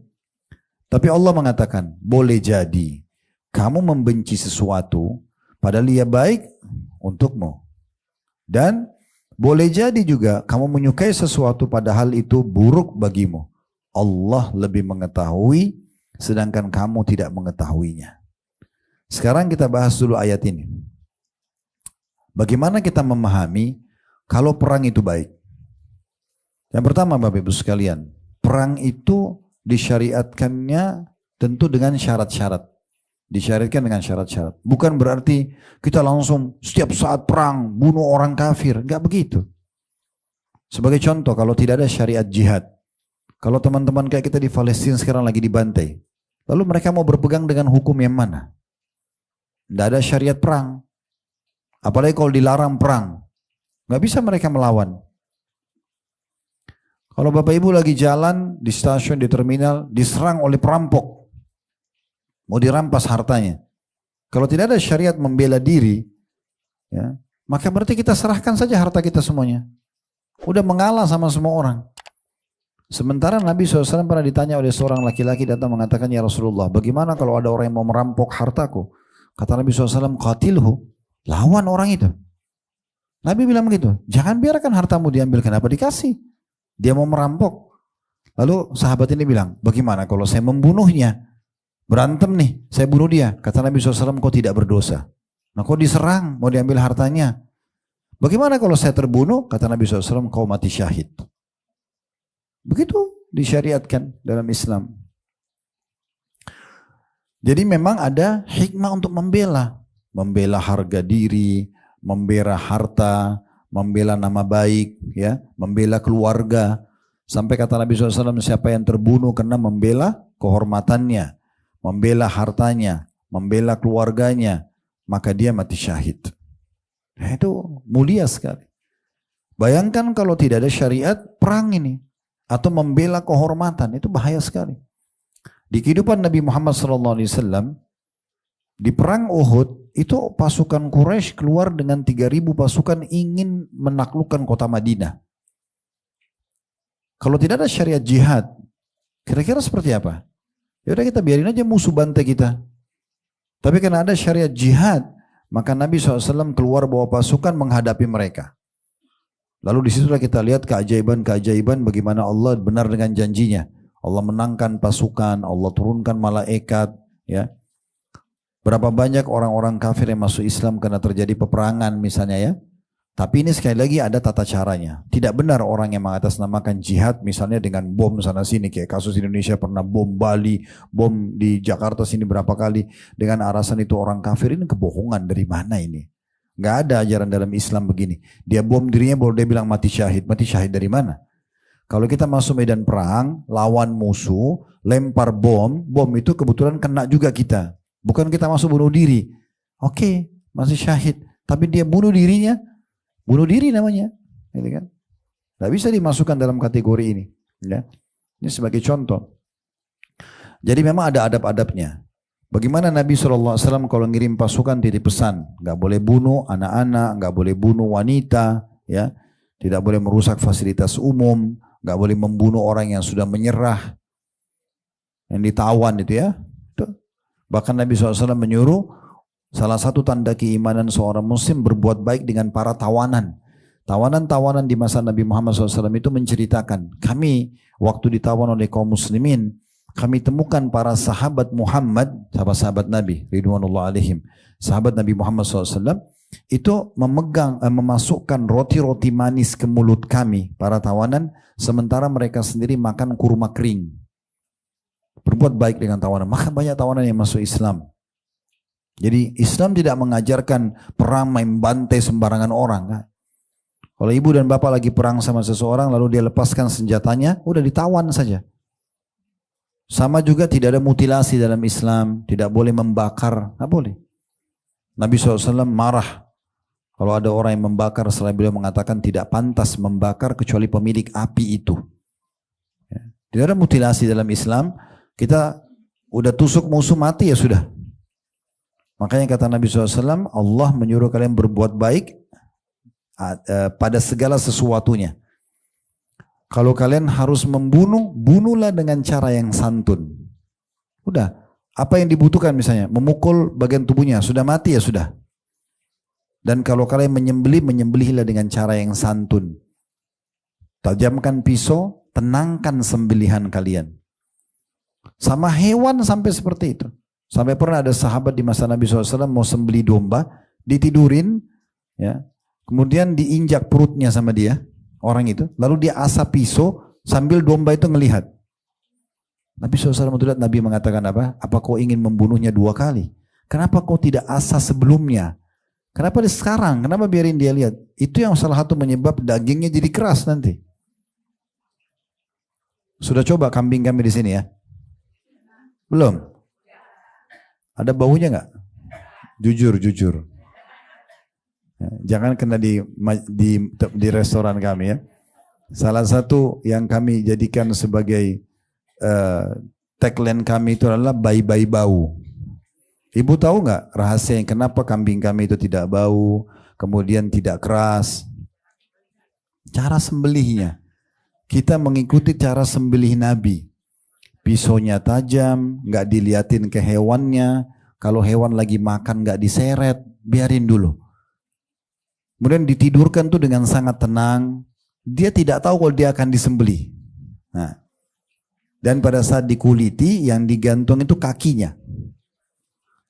Tapi Allah mengatakan, boleh jadi kamu membenci sesuatu, padahal dia baik untukmu. Dan boleh jadi juga kamu menyukai sesuatu padahal itu buruk bagimu. Allah lebih mengetahui sedangkan kamu tidak mengetahuinya. Sekarang kita bahas dulu ayat ini. Bagaimana kita memahami kalau perang itu baik? Yang pertama Bapak Ibu sekalian, perang itu disyariatkannya tentu dengan syarat-syarat. Disyariatkan dengan syarat-syarat. Bukan berarti kita langsung setiap saat perang, bunuh orang kafir. Enggak begitu. Sebagai contoh, kalau tidak ada syariat jihad. Kalau teman-teman kayak kita di Palestina sekarang lagi dibantai. Lalu mereka mau berpegang dengan hukum yang mana? Tidak ada syariat perang. Apalagi kalau dilarang perang. Enggak bisa mereka melawan. Kalau Bapak Ibu lagi jalan di stasiun, di terminal, diserang oleh perampok. Mau dirampas hartanya. Kalau tidak ada syariat membela diri, ya, maka berarti kita serahkan saja harta kita semuanya. Udah mengalah sama semua orang. Sementara Nabi SAW pernah ditanya oleh seorang laki-laki datang mengatakan, ya Rasulullah, bagaimana kalau ada orang yang mau merampok hartaku? Kata Nabi SAW, qatilhu, lawan orang itu. Nabi bilang begitu, jangan biarkan hartamu diambil, kenapa dikasih? Dia mau merampok. Lalu sahabat ini bilang, bagaimana kalau saya membunuhnya? Berantem nih, saya bunuh dia. Kata Nabi SAW, kau tidak berdosa. Nah kau diserang, mau diambil hartanya. Bagaimana kalau saya terbunuh? Kata Nabi SAW, kau mati syahid. Begitu disyariatkan dalam Islam. Jadi memang ada hikmah untuk membela. Membela harga diri, membela harta, membela nama baik, ya, membela keluarga. Sampai kata Nabi SAW, siapa yang terbunuh karena membela kehormatannya, membela hartanya, membela keluarganya, maka dia mati syahid. Nah, itu mulia sekali. Bayangkan kalau tidak ada syariat perang ini, atau membela kehormatan, itu bahaya sekali. Di kehidupan Nabi Muhammad SAW, di perang Uhud, itu pasukan Quraisy keluar dengan 3.000 pasukan ingin menaklukkan kota Madinah. Kalau tidak ada syariat jihad, kira-kira seperti apa? Ya udah kita biarin aja musuh bantai kita. Tapi karena ada syariat jihad, maka Nabi SAW keluar bawa pasukan menghadapi mereka. Lalu disitulah kita lihat keajaiban-keajaiban bagaimana Allah benar dengan janjinya. Allah menangkan pasukan, Allah turunkan malaikat. Ya. Berapa banyak orang-orang kafir yang masuk Islam karena terjadi peperangan misalnya ya. Tapi ini sekali lagi ada tata caranya. Tidak benar orang yang mengatasnamakan jihad misalnya dengan bom sana sini. Kayak kasus Indonesia pernah bom Bali, bom di Jakarta sini berapa kali. Dengan alasan itu orang kafir, ini kebohongan dari mana ini? Gak ada ajaran dalam Islam begini. Dia bom dirinya baru dia bilang mati syahid. Mati syahid dari mana? Kalau kita masuk medan perang, lawan musuh, lempar bom, bom itu kebetulan kena juga kita. Bukan kita masuk bunuh diri. Oke, masih syahid. Tapi dia bunuh dirinya, bunuh diri namanya, gitu kan? Tidak bisa dimasukkan dalam kategori ini. Ya. Ini sebagai contoh. Jadi memang ada adab-adabnya. Bagaimana Nabi SAW kalau ngirim pasukan titip pesan, nggak boleh bunuh anak-anak, nggak boleh bunuh wanita, ya, tidak boleh merusak fasilitas umum, nggak boleh membunuh orang yang sudah menyerah, yang ditawan itu ya. Bahkan Nabi SAW menyuruh salah satu tanda keimanan seorang muslim berbuat baik dengan para tawanan. Tawanan-tawanan di masa Nabi Muhammad SAW itu menceritakan, kami waktu ditawan oleh kaum muslimin, kami temukan para sahabat Muhammad, sahabat-sahabat Nabi, ridwanullah alaihim, sahabat Nabi Muhammad SAW, itu memasukkan roti-roti manis ke mulut kami, para tawanan, sementara mereka sendiri makan kurma kering. Berbuat baik dengan tawanan, maka banyak tawanan yang masuk Islam. Jadi Islam tidak mengajarkan perang main bantai sembarangan orang. Kan? Kalau ibu dan bapak lagi perang sama seseorang, lalu dia lepaskan senjatanya, udah ditawan saja. Sama juga tidak ada mutilasi dalam Islam, tidak boleh membakar, tidak boleh. Nabi SAW marah Kalau ada orang yang membakar, selain beliau mengatakan tidak pantas membakar kecuali pemilik api itu. Ya. Tidak ada mutilasi dalam Islam. Kita udah tusuk musuh mati ya sudah. Makanya kata Nabi SAW, Allah menyuruh kalian berbuat baik pada segala sesuatunya. Kalau kalian harus membunuh, bunuhlah dengan cara yang santun. Udah, apa yang dibutuhkan misalnya, memukul bagian tubuhnya, sudah mati ya sudah. Dan kalau kalian menyembelih, menyembelihlah dengan cara yang santun. Tajamkan pisau, tenangkan sembelihan kalian. Sama hewan sampai seperti itu. Sampai pernah ada sahabat di masa Nabi SAW mau sembelih domba, ditidurin, ya, kemudian diinjak perutnya sama dia, orang itu, lalu dia asap pisau sambil domba itu ngelihat. Nabi SAW melihat, Nabi mengatakan apa? Apa kau ingin membunuhnya 2 kali? Kenapa kau tidak asa sebelumnya? Kenapa sekarang? Kenapa biarin dia lihat? Itu yang salah satu menyebab dagingnya jadi keras nanti. Sudah coba kambing kami di sini ya? Belum? Ada baunya nggak? Jujur, jujur. Jangan kena di restoran kami ya. Salah satu yang kami jadikan sebagai tagline kami itu adalah bayi-bayi bau. Ibu tahu nggak rahasia yang kenapa kambing kami itu tidak bau, kemudian tidak keras? Cara sembelihnya. Kita mengikuti cara sembelih Nabi. Pisaunya tajam, nggak diliatin ke hewannya. Kalau hewan lagi makan nggak diseret, biarin dulu. Kemudian ditidurkan tuh dengan sangat tenang. Dia tidak tahu kalau dia akan disembelih. Nah, dan pada saat dikuliti, yang digantung itu kakinya.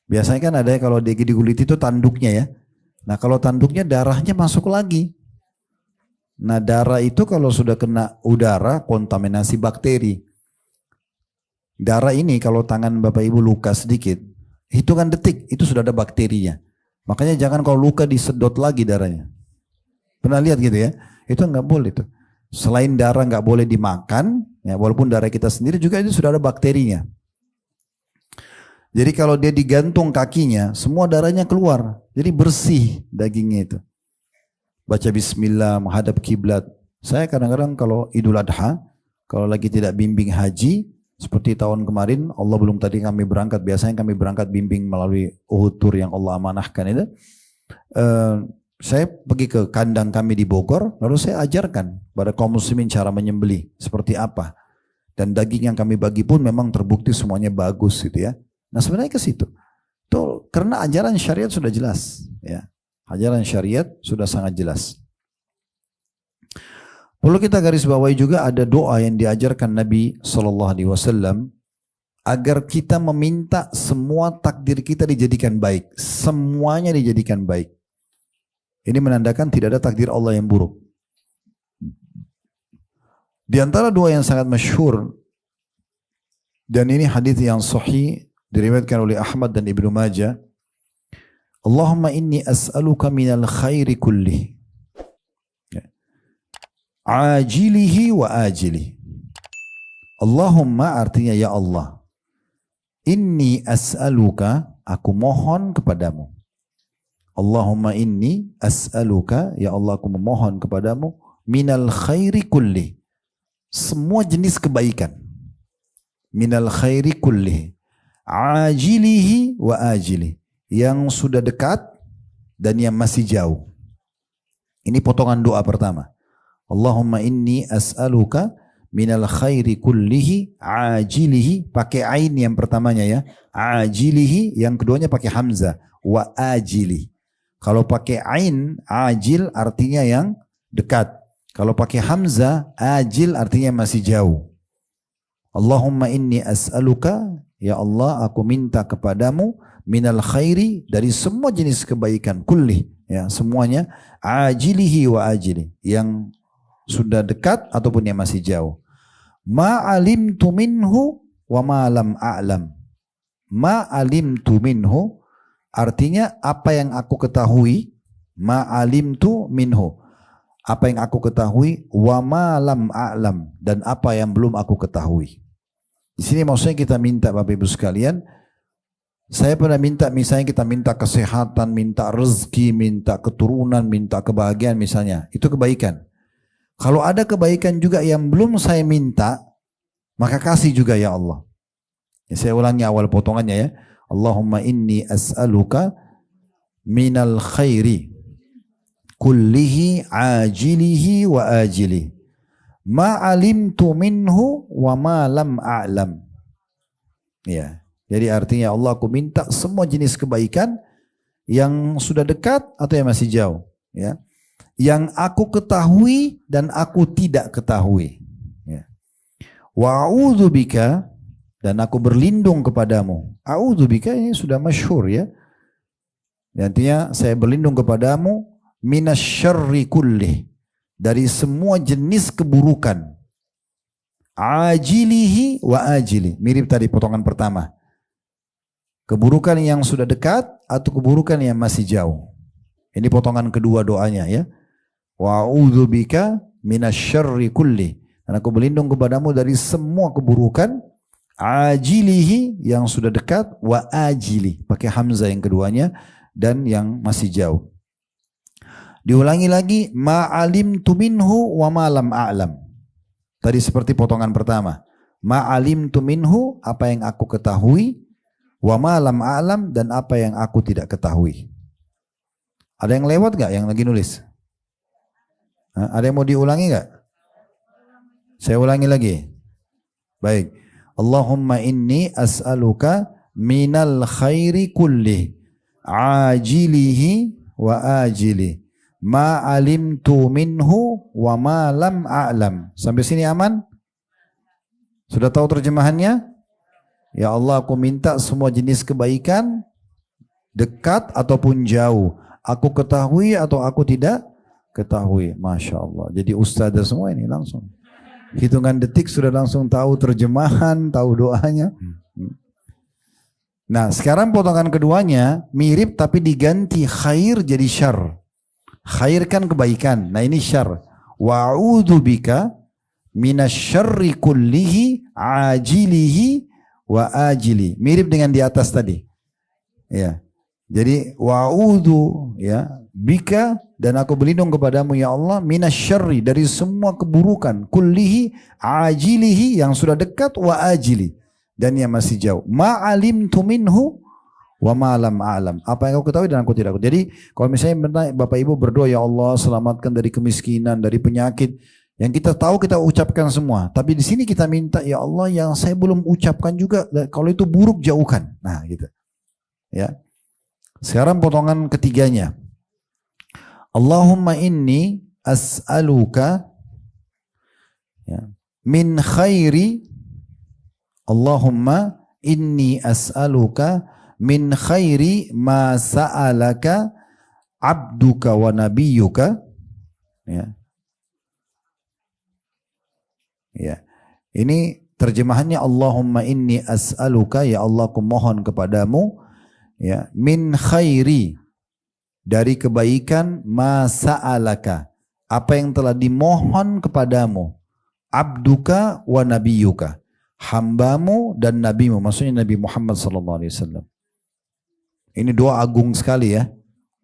Biasanya kan ada kalau dia dikuliti itu tanduknya ya. Nah kalau tanduknya darahnya masuk lagi. Nah darah itu kalau sudah kena udara kontaminasi bakteri. Darah ini kalau tangan Bapak Ibu luka sedikit, hitungan detik itu sudah ada bakterinya. Makanya jangan kalau luka disedot lagi darahnya. Pernah lihat gitu ya? Itu nggak boleh tuh. Selain darah nggak boleh dimakan, ya walaupun darah kita sendiri juga itu sudah ada bakterinya. Jadi kalau dia digantung kakinya, semua darahnya keluar. Jadi bersih dagingnya itu. Baca bismillah, menghadap kiblat. Saya kadang-kadang kalau Idul Adha, kalau lagi tidak bimbing haji, seperti tahun kemarin, Allah belum tadi kami berangkat. Biasanya kami berangkat bimbing melalui Uhud Tour yang Allah amanahkan itu. Saya pergi ke kandang kami di Bogor, lalu saya ajarkan pada kaum muslimin cara menyembelih. Seperti apa. Dan daging yang kami bagi pun memang terbukti semuanya bagus gitu ya. Nah sebenarnya ke situ. Tuh, karena ajaran syariat sudah jelas. Ya. Ajaran syariat sudah sangat jelas. Perlu kita garis bawahi juga ada doa yang diajarkan Nabi SAW agar kita meminta semua takdir kita dijadikan baik. Semuanya dijadikan baik. Ini menandakan tidak ada takdir Allah yang buruk. Di antara doa yang sangat masyhur, dan ini hadis yang sahih, diriwayatkan oleh Ahmad dan Ibnu Majah. Allahumma inni as'aluka minal khairi kullih. Ajilihi wa ajilihi. Allahumma artinya ya Allah. Inni as'aluka, aku mohon kepadamu. Allahumma inni as'aluka, ya Allah aku memohon kepadamu. Minal khairi kullih. Semua jenis kebaikan. Minal khairi kullih. Ajilihi wa ajilihi. Yang sudah dekat dan yang masih jauh. Ini potongan doa pertama. Allahumma inni as'aluka minal khairi kullihi ajilihi. Pakai ain yang pertamanya ya. Ajilihi. Yang keduanya pakai hamzah. Wa ajili. Kalau pakai ain ajil artinya yang dekat. Kalau pakai hamzah ajil artinya masih jauh. Allahumma inni as'aluka, ya Allah aku minta kepadamu minal khairi, dari semua jenis kebaikan, kulli, ya semuanya, ajilihi wa ajili, yang sudah dekat ataupun yang masih jauh. Ma alimtu minhu wa ma lam a'lam. Ma alimtu minhu artinya apa yang aku ketahui, ma alimtu minhu, apa yang aku ketahui, wa ma lam a'lam, dan apa yang belum aku ketahui. Di sini maksudnya kita minta Bapak Ibu sekalian, Saya pernah minta, misalnya kita minta kesehatan, minta rezeki, minta keturunan, minta kebahagiaan misalnya. Itu kebaikan. Kalau ada kebaikan juga yang belum saya minta, maka kasih juga ya Allah. Ya, saya ulangi awal potongannya ya. Allahumma inni as'aluka minal khairi kullihi ajilihi wa ajili. Ma alimtu minhu wa ma lam a'lam. Ya. Jadi artinya Allah, aku minta semua jenis kebaikan yang sudah dekat atau yang masih jauh, ya. Yang aku ketahui dan aku tidak ketahui. Ya. Wa a'udzubika, dan aku berlindung kepadamu. A'udzubika ini sudah masyhur ya. Artinya saya berlindung kepadamu minasyarri kullih, dari semua jenis keburukan. Ajilihi wa ajili, mirip tadi potongan pertama. Keburukan yang sudah dekat atau keburukan yang masih jauh. Ini potongan kedua doanya ya. Wa a'udzubika minasyarri kulli. Dan aku berlindung kepadamu dari semua keburukan. Ajilihi yang sudah dekat, wa ajili pakai hamzah yang keduanya, dan yang masih jauh. Diulangi lagi, ma alimtu minhu wa ma lam a'lam. Tadi seperti potongan pertama. Ma alimtu minhu, apa yang aku ketahui. Wa ma lam a'lam, dan apa yang aku tidak ketahui. Ada yang lewat gak yang lagi nulis? Ada yang mau diulangi gak? Saya ulangi lagi. Baik. Allahumma inni as'aluka minal khairi kulli ajilihi wa ajili ma alimtu minhu wa ma lam a'lam. Sampai sini aman? Sudah tahu terjemahannya? Ya Allah, aku minta semua jenis kebaikan, dekat ataupun jauh. Aku ketahui atau aku tidak ketahui. Masya Allah. Jadi ustazah semua ini langsung. Hitungan detik sudah langsung tahu terjemahan, tahu doanya. Nah sekarang potongan keduanya mirip tapi diganti khair jadi syar. Khair kan kebaikan. Nah ini syar. Wa'udzubika minasyarri kullihi ajilihi wa ajili, mirip dengan di atas tadi ya. Jadi wa'udzu ya bika, dan aku berlindung kepadamu ya Allah minasyarri, dari semua keburukan, kullihi ajilihi yang sudah dekat, wa ajili, dan yang masih jauh. Ma alimtu minhu wa ma lam a'lam, apa yang aku ketahui dan aku tidak. Jadi kalau misalnya Bapak Ibu berdoa ya Allah selamatkan dari kemiskinan, dari penyakit, yang kita tahu kita ucapkan semua, tapi di sini kita minta ya Allah yang saya belum ucapkan juga, kalau itu buruk jauhkan. Nah, gitu. Ya. Sekarang potongan ketiganya. Allahumma inni as'aluka ya, min khairi, Allahumma inni as'aluka min khairi ma sa'alaka abduka wa nabiyyuka ya. Ya, ini terjemahannya Allahumma inni as'aluka, ya Allah aku mohon kepadamu ya min khairi, dari kebaikan, ma sa'alaka, apa yang telah dimohon kepadamu, abduka wa nabiyyuka, hambamu dan nabimu, maksudnya Nabi Muhammad SAW. Ini doa agung sekali ya.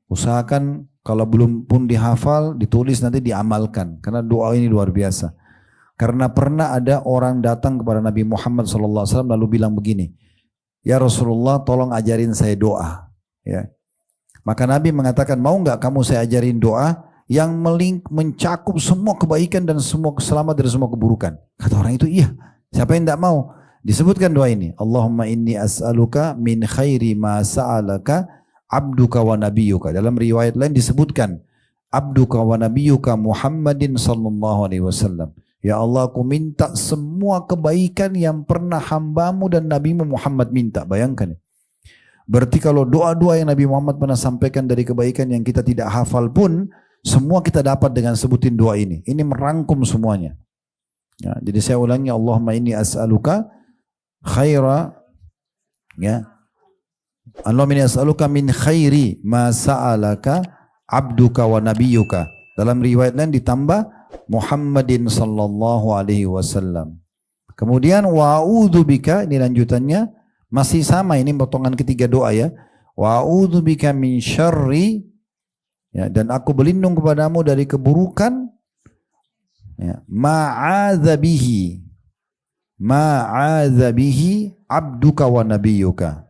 Usahakan kalau belum pun dihafal, ditulis, nanti diamalkan, karena doa ini luar biasa. Karena pernah ada orang datang kepada Nabi Muhammad SAW lalu bilang begini, ya Rasulullah tolong ajarin saya doa. Ya. Maka Nabi mengatakan, mau nggak kamu saya ajarin doa yang mencakup semua kebaikan dan semua selamat dari semua keburukan? Kata orang itu, iya. Siapa yang tidak mau? Disebutkan doa ini, Allahumma inni as'aluka min khairi ma sa'alaka abduka wa nabiyyuka. Dalam riwayat lain disebutkan, abduka wa nabiyyuka Muhammadin sallallahu alaihi wasallam. Ya Allah, aku minta semua kebaikan yang pernah hambamu dan nabimu Muhammad minta. Bayangkan. Berarti kalau doa-doa yang Nabi Muhammad pernah sampaikan dari kebaikan yang kita tidak hafal pun, semua kita dapat dengan sebutin doa ini. Ini merangkum semuanya. Ya, jadi saya ulangi, Allahumma inni as'aluka khaira, ya, Allahumma inni as'aluka min khairi ma sa'alaka abduka wa nabiyyuka. Dalam riwayat lain ditambah Muhammadin sallallahu alaihi wasallam. Kemudian wa'udzubika, ini lanjutannya, Masih sama ini potongan ketiga doa ya. Wa a'udzubika min syarri, ya, dan aku berlindung kepadamu dari keburukan, ya, ma'adzabihi abduka wa nabiyyuka.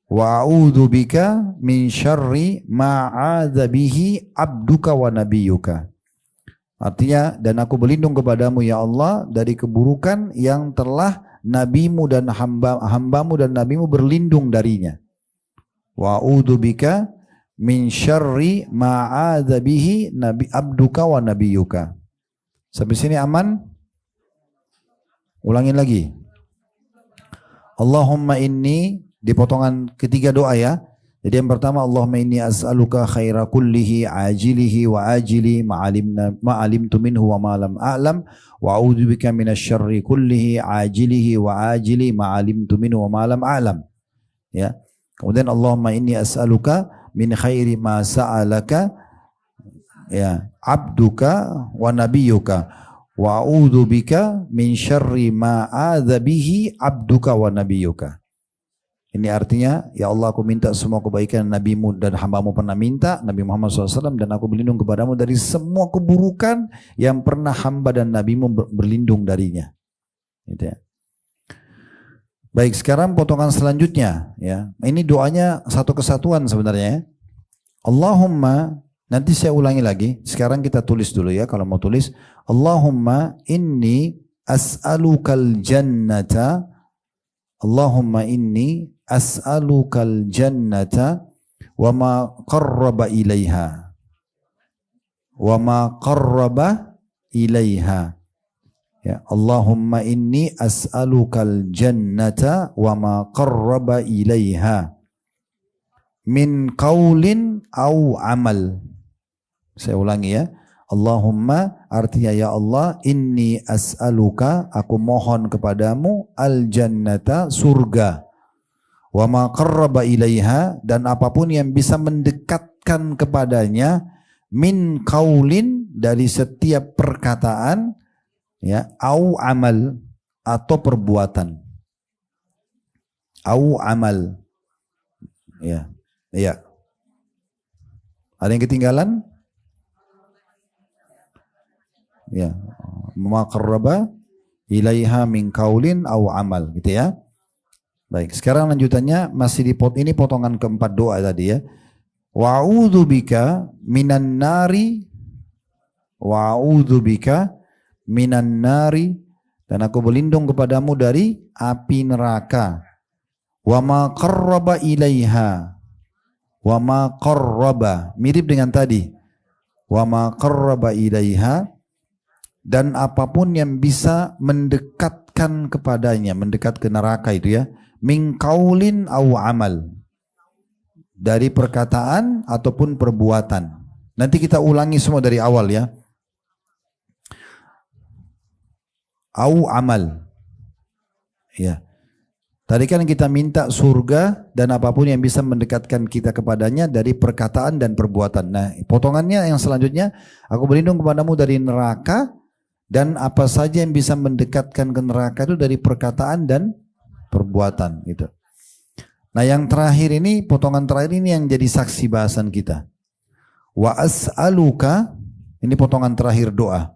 Wa a'udzubika min syarri ma'adzabihi abduka wa nabiyyuka. Artinya, dan aku berlindung kepadamu ya Allah dari keburukan yang telah nabimu dan hambamu dan nabimu berlindung darinya. Wa a'udzubika min syarri ma'adzabihi nabi abduka wa nabiyyuka. Sampai sini aman? Ulangin lagi. Allahumma inni, di potongan ketiga doa ya. Jadi yang pertama, Allahumma inni as'aluka khaira kullihi ajilihi wa ajili ma'alimtu minhu wa ma'lam a'lam wa a'udzubika minasyarri kullihi ajilihi wa ajili ma'alimtu minhu wa ma'lam a'lam. Ya. Kemudian Allahumma inni as'aluka min khairi ma sa'alaka, ya, abduka wa nabiyyuka wa a'udzubika min syarri ma adzabihi abduka wa nabiyyuka. Ini artinya, ya Allah, aku minta semua kebaikan nabimu dan hambamu pernah minta, Nabi Muhammad SAW, dan aku berlindung kepadamu dari semua keburukan yang pernah hamba dan nabimu berlindung darinya. Gitu ya. Baik, sekarang potongan selanjutnya, ya. Ini doanya satu kesatuan sebenarnya ya. Allahumma, nanti saya ulangi lagi, sekarang kita tulis dulu ya kalau mau tulis. Allahumma inni as'alukal jannata, Allahumma inni as'alukal jannata wa ma qarraba ilaiha, wa ma qarraba ilaiha. Ya, Allahumma inni as'alukal jannata wa ma qarraba ilaiha min qaulin au amal. Saya ulangi ya. Allahumma artinya ya Allah, inni as'aluka, aku mohon kepadamu, al jannata, surga, wa ma qarraba ilaiha, dan apapun yang bisa mendekatkan kepadanya, min qaulin, dari setiap perkataan, ya, au amal, atau perbuatan, au amal, ya, ya. Ada yang ketinggalan? Ya, ma qarraba ilaiha min qaulin au amal, gitu ya. Baik, sekarang lanjutannya masih di ini potongan keempat doa tadi ya. Wa a'udzubika minan nari, wa a'udzubika minan nari, dan aku berlindung kepadamu dari api neraka. Wa ma qarraba ilaiha, wa ma qarraba, mirip dengan tadi. Wa ma qarraba ilaiha, dan apapun yang bisa mendekatkan kepadanya, mendekat ke neraka itu ya. Min qaulin au amal, dari perkataan ataupun perbuatan. Nanti kita ulangi semua dari awal ya. Au amal, ya. Tadi kan kita minta surga dan apapun yang bisa mendekatkan kita kepadanya dari perkataan dan perbuatan. Nah, potongannya yang selanjutnya, aku berlindung kepadamu dari neraka dan apa saja yang bisa mendekatkan ke neraka itu dari perkataan dan perbuatan, gitu. Nah, yang terakhir ini, potongan terakhir ini yang jadi saksi bahasan kita. Wa as'aluka, ini potongan terakhir doa.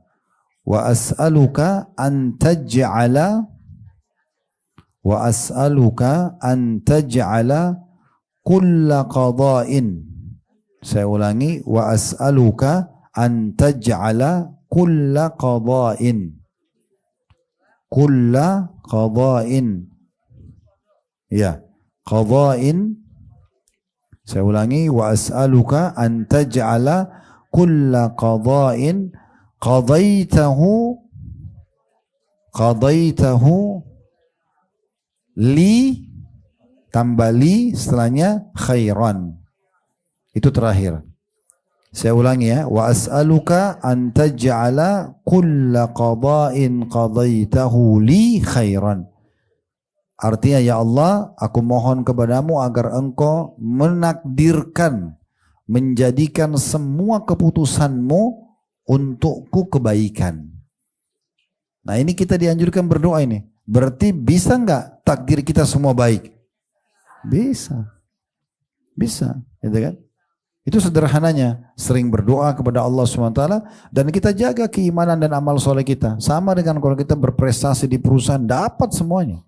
Wa as'aluka an taj'ala, wa as'aluka an taj'ala kulla qada'in. Saya ulangi, wa as'aluka an taj'ala kulla qada'in, kulla qada'in, ya, qada'in. Saya ulangi, wa as'aluka an taj'ala kulla qada'in qadaitahu, qadaitahu li, tambah li setelahnya khairan. Itu terakhir. Saya ulangi ya, wa as'aluka an taj'ala kulla qada'in qadaitahu li khairan. Artinya, ya Allah, aku mohon kepadamu agar engkau menakdirkan, menjadikan semua keputusanmu untukku kebaikan. Nah, ini kita dianjurkan berdoa ini. Berarti bisa nggak takdir kita semua baik? Bisa. Bisa, gitu kan? Itu sederhananya, sering berdoa kepada Allah SWT dan kita jaga keimanan dan amal soleh kita. Sama dengan kalau kita berprestasi di perusahaan, dapat semuanya.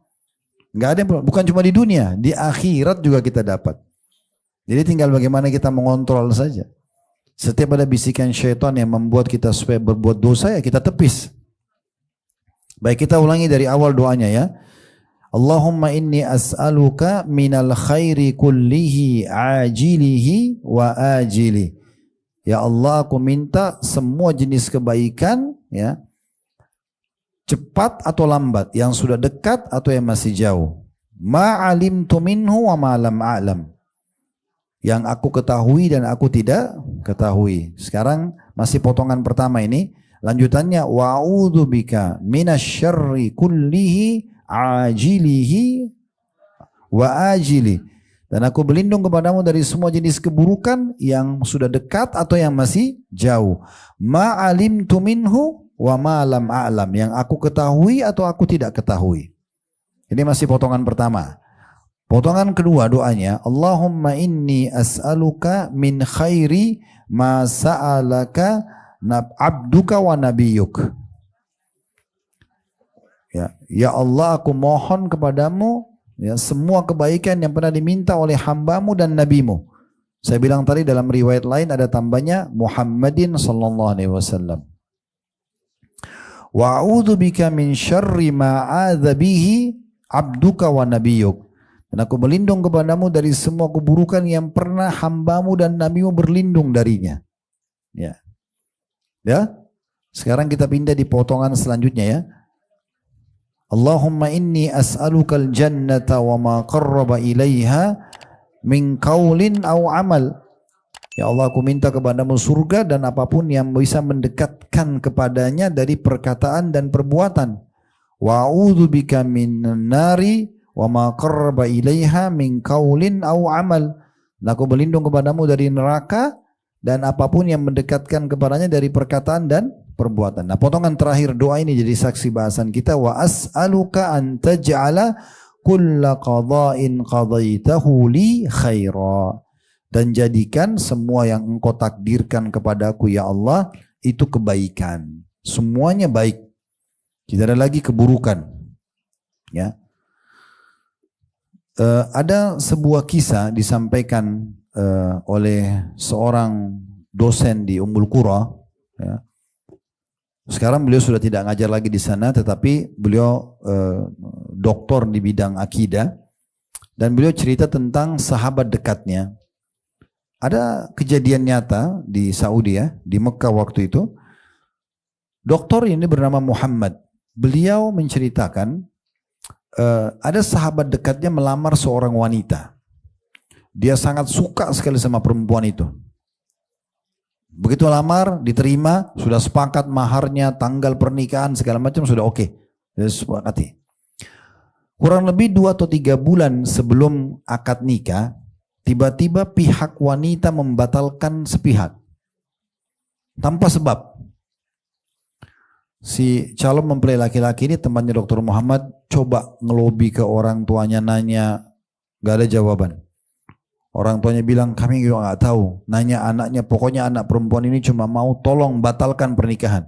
Nggak ada, bukan cuma di dunia, di akhirat juga kita dapat. Jadi tinggal bagaimana kita mengontrol saja. Setiap ada bisikan syaitan yang membuat kita supaya berbuat dosa, ya kita tepis. Baik, kita ulangi dari awal doanya ya. Allahumma inni as'aluka minal khairi kullihi ajilihi wa ajili. Ya Allah, aku minta semua jenis kebaikan, ya, cepat atau lambat, yang sudah dekat atau yang masih jauh. Ma'alimtu minhu wa ma'lam a'lam. Yang aku ketahui dan aku tidak ketahui. Sekarang masih potongan pertama ini. Lanjutannya, wa'udzubika minasyarri kullihi ajilihi wa ajili. Dan aku berlindung kepadamu dari semua jenis keburukan yang sudah dekat atau yang masih jauh. Ma'alimtu minhu wa ma'lam a'lam. Yang aku ketahui atau aku tidak ketahui. Ini masih potongan pertama. Potongan kedua doanya, Allahumma inni as'aluka min khairi ma sa'alaka abduka wa nabiyuk. Ya Allah, aku mohon kepadamu, ya, semua kebaikan yang pernah diminta oleh hambamu dan nabimu. Saya bilang tadi dalam riwayat lain ada tambahnya Muhammadin sallallahu alaihi wasallam. Wa a'udzu bika min syarri ma a'adza bihi abduka wa nabiyuk. Dan aku berlindung kepadamu dari semua keburukan yang pernah hambamu dan nabimu berlindung darinya. Ya. Ya. Sekarang kita pindah di potongan selanjutnya ya. Allahumma inni as'alukal jannata wa ma qarraba ilaiha min qaulin aw amal. Ya Allah, aku minta kepadamu surga dan apapun yang bisa mendekatkan kepadanya dari perkataan dan perbuatan. Wa a'udzubika minan nari wa ma qarraba ilaiha min qaulin aw amal. Dan aku berlindung kepadamu dari neraka dan apapun yang mendekatkan kepadanya dari perkataan dan perbuatan. Nah, potongan terakhir doa ini jadi saksi bahasan kita. Wa as'aluka an taj'ala kulla qada'in qadaitahu li khaira. Dan jadikan semua yang engkau takdirkan kepadaku ya Allah itu kebaikan. Semuanya baik. Tidak ada lagi keburukan. Ya. Ada sebuah kisah disampaikan oleh seorang dosen di Ummul Qura, ya. Sekarang beliau sudah tidak ngajar lagi di sana, tetapi beliau doktor di bidang akidah, dan beliau cerita tentang sahabat dekatnya. Ada kejadian nyata di Saudi ya, di Mekah waktu itu. Doktor ini bernama Muhammad. Beliau menceritakan ada sahabat dekatnya melamar seorang wanita. Dia sangat suka sekali sama perempuan itu. Begitu lamar, diterima, sudah sepakat maharnya, tanggal pernikahan, segala macam sudah oke. Sudah sepakati. Kurang lebih 2 atau 3 bulan sebelum akad nikah, tiba-tiba pihak wanita membatalkan sepihak. Tanpa sebab. Si calon mempelai laki-laki ini, temannya Dr. Muhammad, coba ngelobi ke orang tuanya, nanya, gak ada jawaban. Orang tuanya bilang, kami juga nggak tahu. Nanya anaknya, pokoknya anak perempuan ini cuma mau tolong batalkan pernikahan.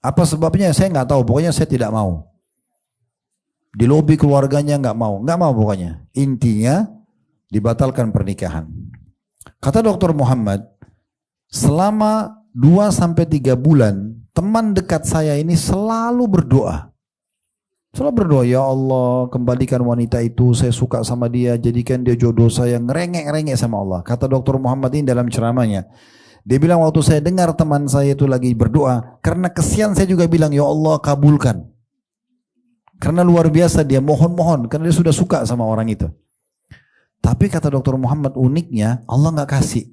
Apa sebabnya? Saya nggak tahu. Pokoknya saya tidak mau. Di lobi keluarganya nggak mau pokoknya. Intinya dibatalkan pernikahan. Kata Dr. Muhammad, selama 2-3 bulan, teman dekat saya ini selalu berdoa. Selalu berdoa, ya Allah kembalikan wanita itu, saya suka sama dia, jadikan dia jodoh saya, ngerengek-ngerengek sama Allah. Kata Dr. Muhammad ini dalam ceramahnya, dia bilang waktu saya dengar teman saya itu lagi berdoa, karena kesian saya juga bilang, ya Allah kabulkan. Karena luar biasa dia mohon-mohon, karena dia sudah suka sama orang itu. Tapi kata Dr. Muhammad uniknya, Allah nggak kasih.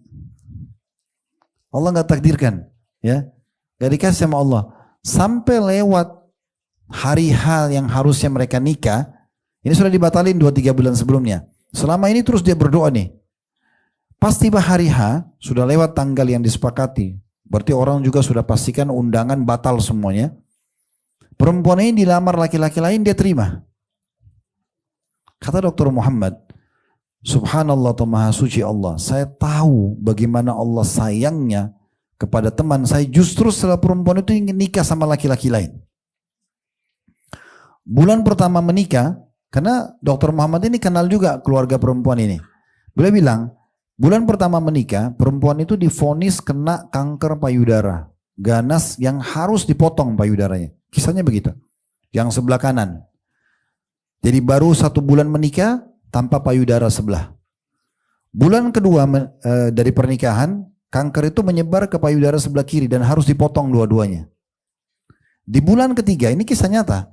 Allah nggak takdirkan. Ya, nggak dikasih sama Allah. Sampai lewat hari H yang harusnya mereka nikah, ini sudah dibatalin 2-3 bulan sebelumnya. Selama ini terus dia berdoa nih. Pas tiba hari H, sudah lewat tanggal yang disepakati. Berarti orang juga sudah pastikan undangan batal semuanya. Perempuan ini dilamar laki-laki lain, dia terima. Kata Dr. Muhammad, subhanallah atau maha suci Allah, saya tahu bagaimana Allah sayangnya kepada teman saya justru setelah perempuan itu ingin nikah sama laki-laki lain. Bulan pertama menikah, karena Dr. Muhammad ini kenal juga keluarga perempuan ini. Beliau bilang, bulan pertama menikah, perempuan itu divonis kena kanker payudara. Ganas yang harus dipotong payudaranya. Kisahnya begitu. Yang sebelah kanan. Jadi baru 1 bulan menikah, tanpa payudara sebelah. Bulan kedua dari pernikahan, kanker itu menyebar ke payudara sebelah kiri dan harus dipotong dua-duanya. Di bulan ketiga, ini kisah nyata.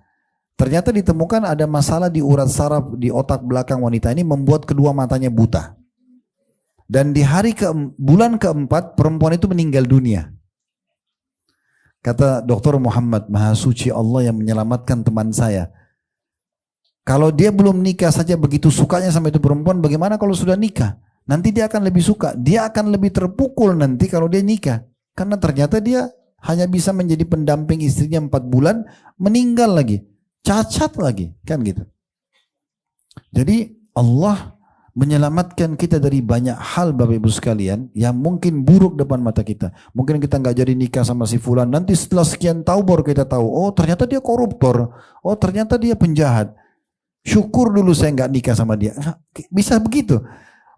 Ternyata ditemukan ada masalah di urat saraf di otak belakang wanita ini membuat kedua matanya buta. Dan di bulan keempat perempuan itu meninggal dunia. Kata Dr. Muhammad, maha suci Allah yang menyelamatkan teman saya. Kalau dia belum nikah saja begitu sukanya sama itu perempuan, bagaimana kalau sudah nikah? Nanti dia akan lebih suka, dia akan lebih terpukul nanti kalau dia nikah. Karena ternyata dia hanya bisa menjadi pendamping istrinya 4 bulan, meninggal lagi. Cacat lagi, kan gitu. Jadi Allah menyelamatkan kita dari banyak hal Bapak Ibu sekalian yang mungkin buruk depan mata kita. Mungkin kita nggak jadi nikah sama si fulan, nanti setelah sekian tahun baru kita tahu, oh ternyata dia koruptor, oh ternyata dia penjahat. Syukur dulu saya nggak nikah sama dia. Bisa begitu.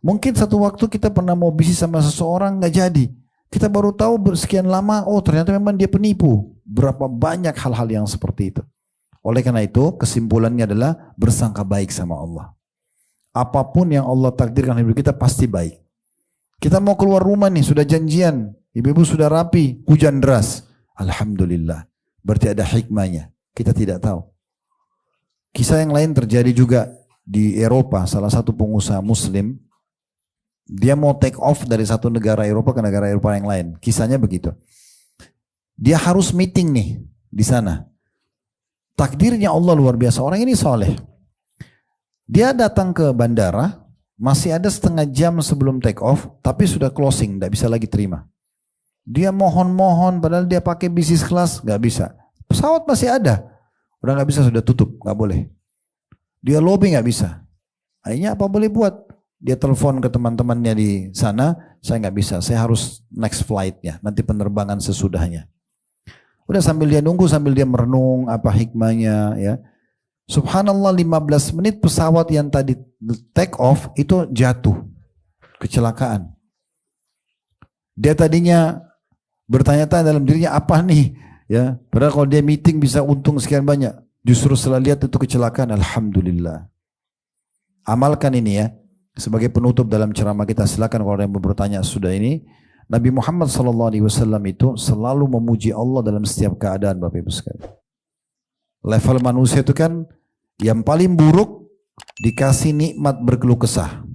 Mungkin satu waktu kita pernah mau bisnis sama seseorang nggak jadi. Kita baru tahu sekian lama, oh ternyata memang dia penipu. Berapa banyak hal-hal yang seperti itu. Oleh karena itu kesimpulannya adalah bersangka baik sama Allah. Apapun yang Allah takdirkan hidup kita pasti baik. Kita mau keluar rumah nih, sudah janjian. Ibu-ibu sudah rapi, hujan deras. Alhamdulillah. Berarti ada hikmahnya. Kita tidak tahu. Kisah yang lain terjadi juga di Eropa. Salah satu pengusaha muslim. Dia mau take off dari satu negara Eropa ke negara Eropa yang lain. Kisahnya begitu. Dia harus meeting nih di sana. Takdirnya Allah luar biasa. Orang ini soleh. Dia datang ke bandara, masih ada setengah jam sebelum take off, tapi sudah closing, tidak bisa lagi terima. Dia mohon-mohon, padahal dia pakai bisnis kelas, nggak bisa. Pesawat masih ada, udah nggak bisa, sudah tutup, nggak boleh. Dia lobby nggak bisa. Akhirnya apa boleh buat? Dia telepon ke teman-temannya di sana, saya nggak bisa, saya harus next flightnya, nanti penerbangan sesudahnya. Udah sambil dia nunggu, sambil dia merenung apa hikmahnya ya. Subhanallah 15 menit pesawat yang tadi take off itu jatuh. Kecelakaan. Dia tadinya bertanya-tanya dalam dirinya apa nih ya. Padahal kalau dia meeting bisa untung sekian banyak. Justru setelah lihat itu kecelakaan, alhamdulillah. Amalkan ini ya. Sebagai penutup dalam ceramah kita, silakan kalau ada yang mau bertanya sudah ini. Nabi Muhammad SAW itu selalu memuji Allah dalam setiap keadaan Bapak Ibu sekalian. Level manusia itu kan yang paling buruk dikasih nikmat berkeluh kesah.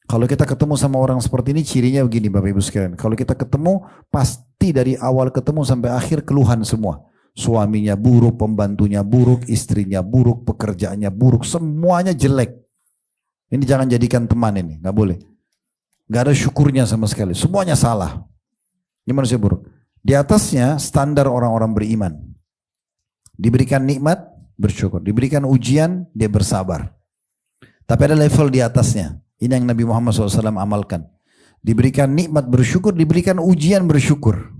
Kalau kita ketemu sama orang seperti ini cirinya begini Bapak Ibu sekalian. Kalau kita ketemu pasti dari awal ketemu sampai akhir keluhan semua. Suaminya buruk, pembantunya buruk, istrinya buruk, pekerjaannya buruk, semuanya jelek. Ini jangan jadikan teman ini, nggak boleh. Nggak ada syukurnya sama sekali, semuanya salah. Ini manusia buruk. Di atasnya standar orang-orang beriman. Diberikan nikmat, bersyukur. Diberikan ujian, dia bersabar. Tapi ada level di atasnya. Ini yang Nabi Muhammad SAW amalkan. Diberikan nikmat bersyukur, diberikan ujian bersyukur.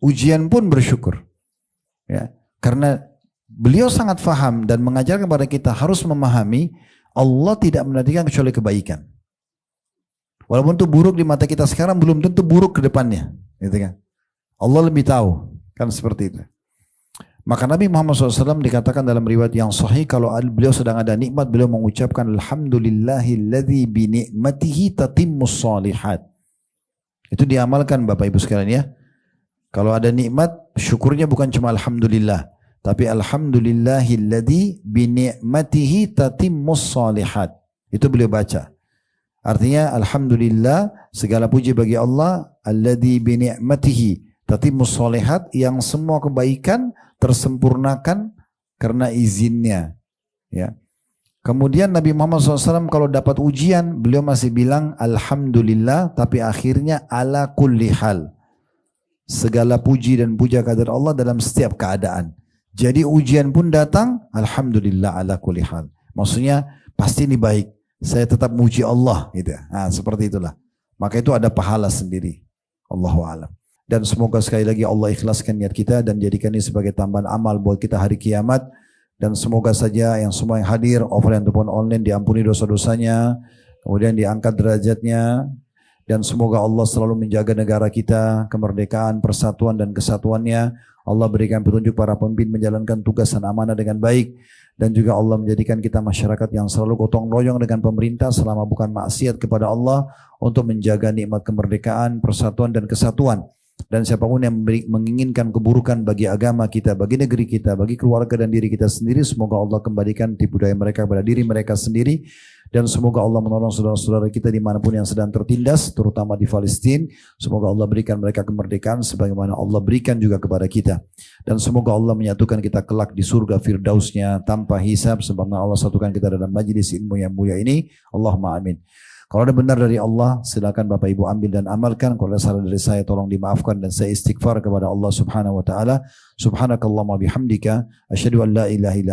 Ujian pun bersyukur. Ya, karena beliau sangat faham dan mengajarkan kepada kita harus memahami Allah tidak menantikan kecuali kebaikan. Walaupun itu buruk di mata kita sekarang, belum tentu buruk ke depannya. Gitu kan? Allah lebih tahu. Kan seperti itu. Maka Nabi Muhammad SAW dikatakan dalam riwayat yang sahih, kalau beliau sedang ada nikmat, beliau mengucapkan Alhamdulillahilladzi binikmatihi tatimmus salihat. Itu diamalkan Bapak Ibu sekalian ya. Kalau ada nikmat, syukurnya bukan cuma Alhamdulillah. Tapi Alhamdulillahilladzi binikmatihi tatimmus salihat. Itu beliau baca. Artinya Alhamdulillah segala puji bagi Allah alladzi binikmatihi tatimmus salihat, yang semua kebaikan tersempurnakan karena izinnya. Ya. Kemudian Nabi Muhammad SAW kalau dapat ujian, beliau masih bilang Alhamdulillah, tapi akhirnya ala kulli hal. Segala puji dan puja kehadirat Allah dalam setiap keadaan. Jadi ujian pun datang, alhamdulillah ala kulli hal. Maksudnya pasti ini baik. Saya tetap muji Allah gitu. Nah, seperti itulah. Maka itu ada pahala sendiri. Allahu a'lam. Dan semoga sekali lagi Allah ikhlaskan niat kita dan jadikan ini sebagai tambahan amal buat kita hari kiamat. Dan semoga saja yang semua yang hadir, offline ataupun online, diampuni dosa-dosanya, kemudian diangkat derajatnya, dan semoga Allah selalu menjaga negara kita, kemerdekaan, persatuan dan kesatuannya. Allah berikan petunjuk para pemimpin menjalankan tugas dan amanah dengan baik, dan juga Allah menjadikan kita masyarakat yang selalu gotong royong dengan pemerintah selama bukan maksiat kepada Allah untuk menjaga nikmat kemerdekaan, persatuan dan kesatuan. Dan siapapun yang menginginkan keburukan bagi agama kita, bagi negeri kita, bagi keluarga dan diri kita sendiri, semoga Allah kembalikan tipu daya mereka kepada diri mereka sendiri. Dan semoga Allah menolong saudara-saudara kita dimanapun yang sedang tertindas, terutama di Palestina. Semoga Allah berikan mereka kemerdekaan sebagaimana Allah berikan juga kepada kita. Dan semoga Allah menyatukan kita kelak di surga firdausnya tanpa hisab, sebagaimana Allah satukan kita dalam majlis ilmu yang mulia ini. Allahumma amin. Kalau ada benar dari Allah, silakan Bapak Ibu ambil dan amalkan. Kalau ada salah dari saya, tolong dimaafkan dan saya istighfar kepada Allah Subhanahu wa taala. Subhanakallahumma bihamdika asyhadu an la ilaha illa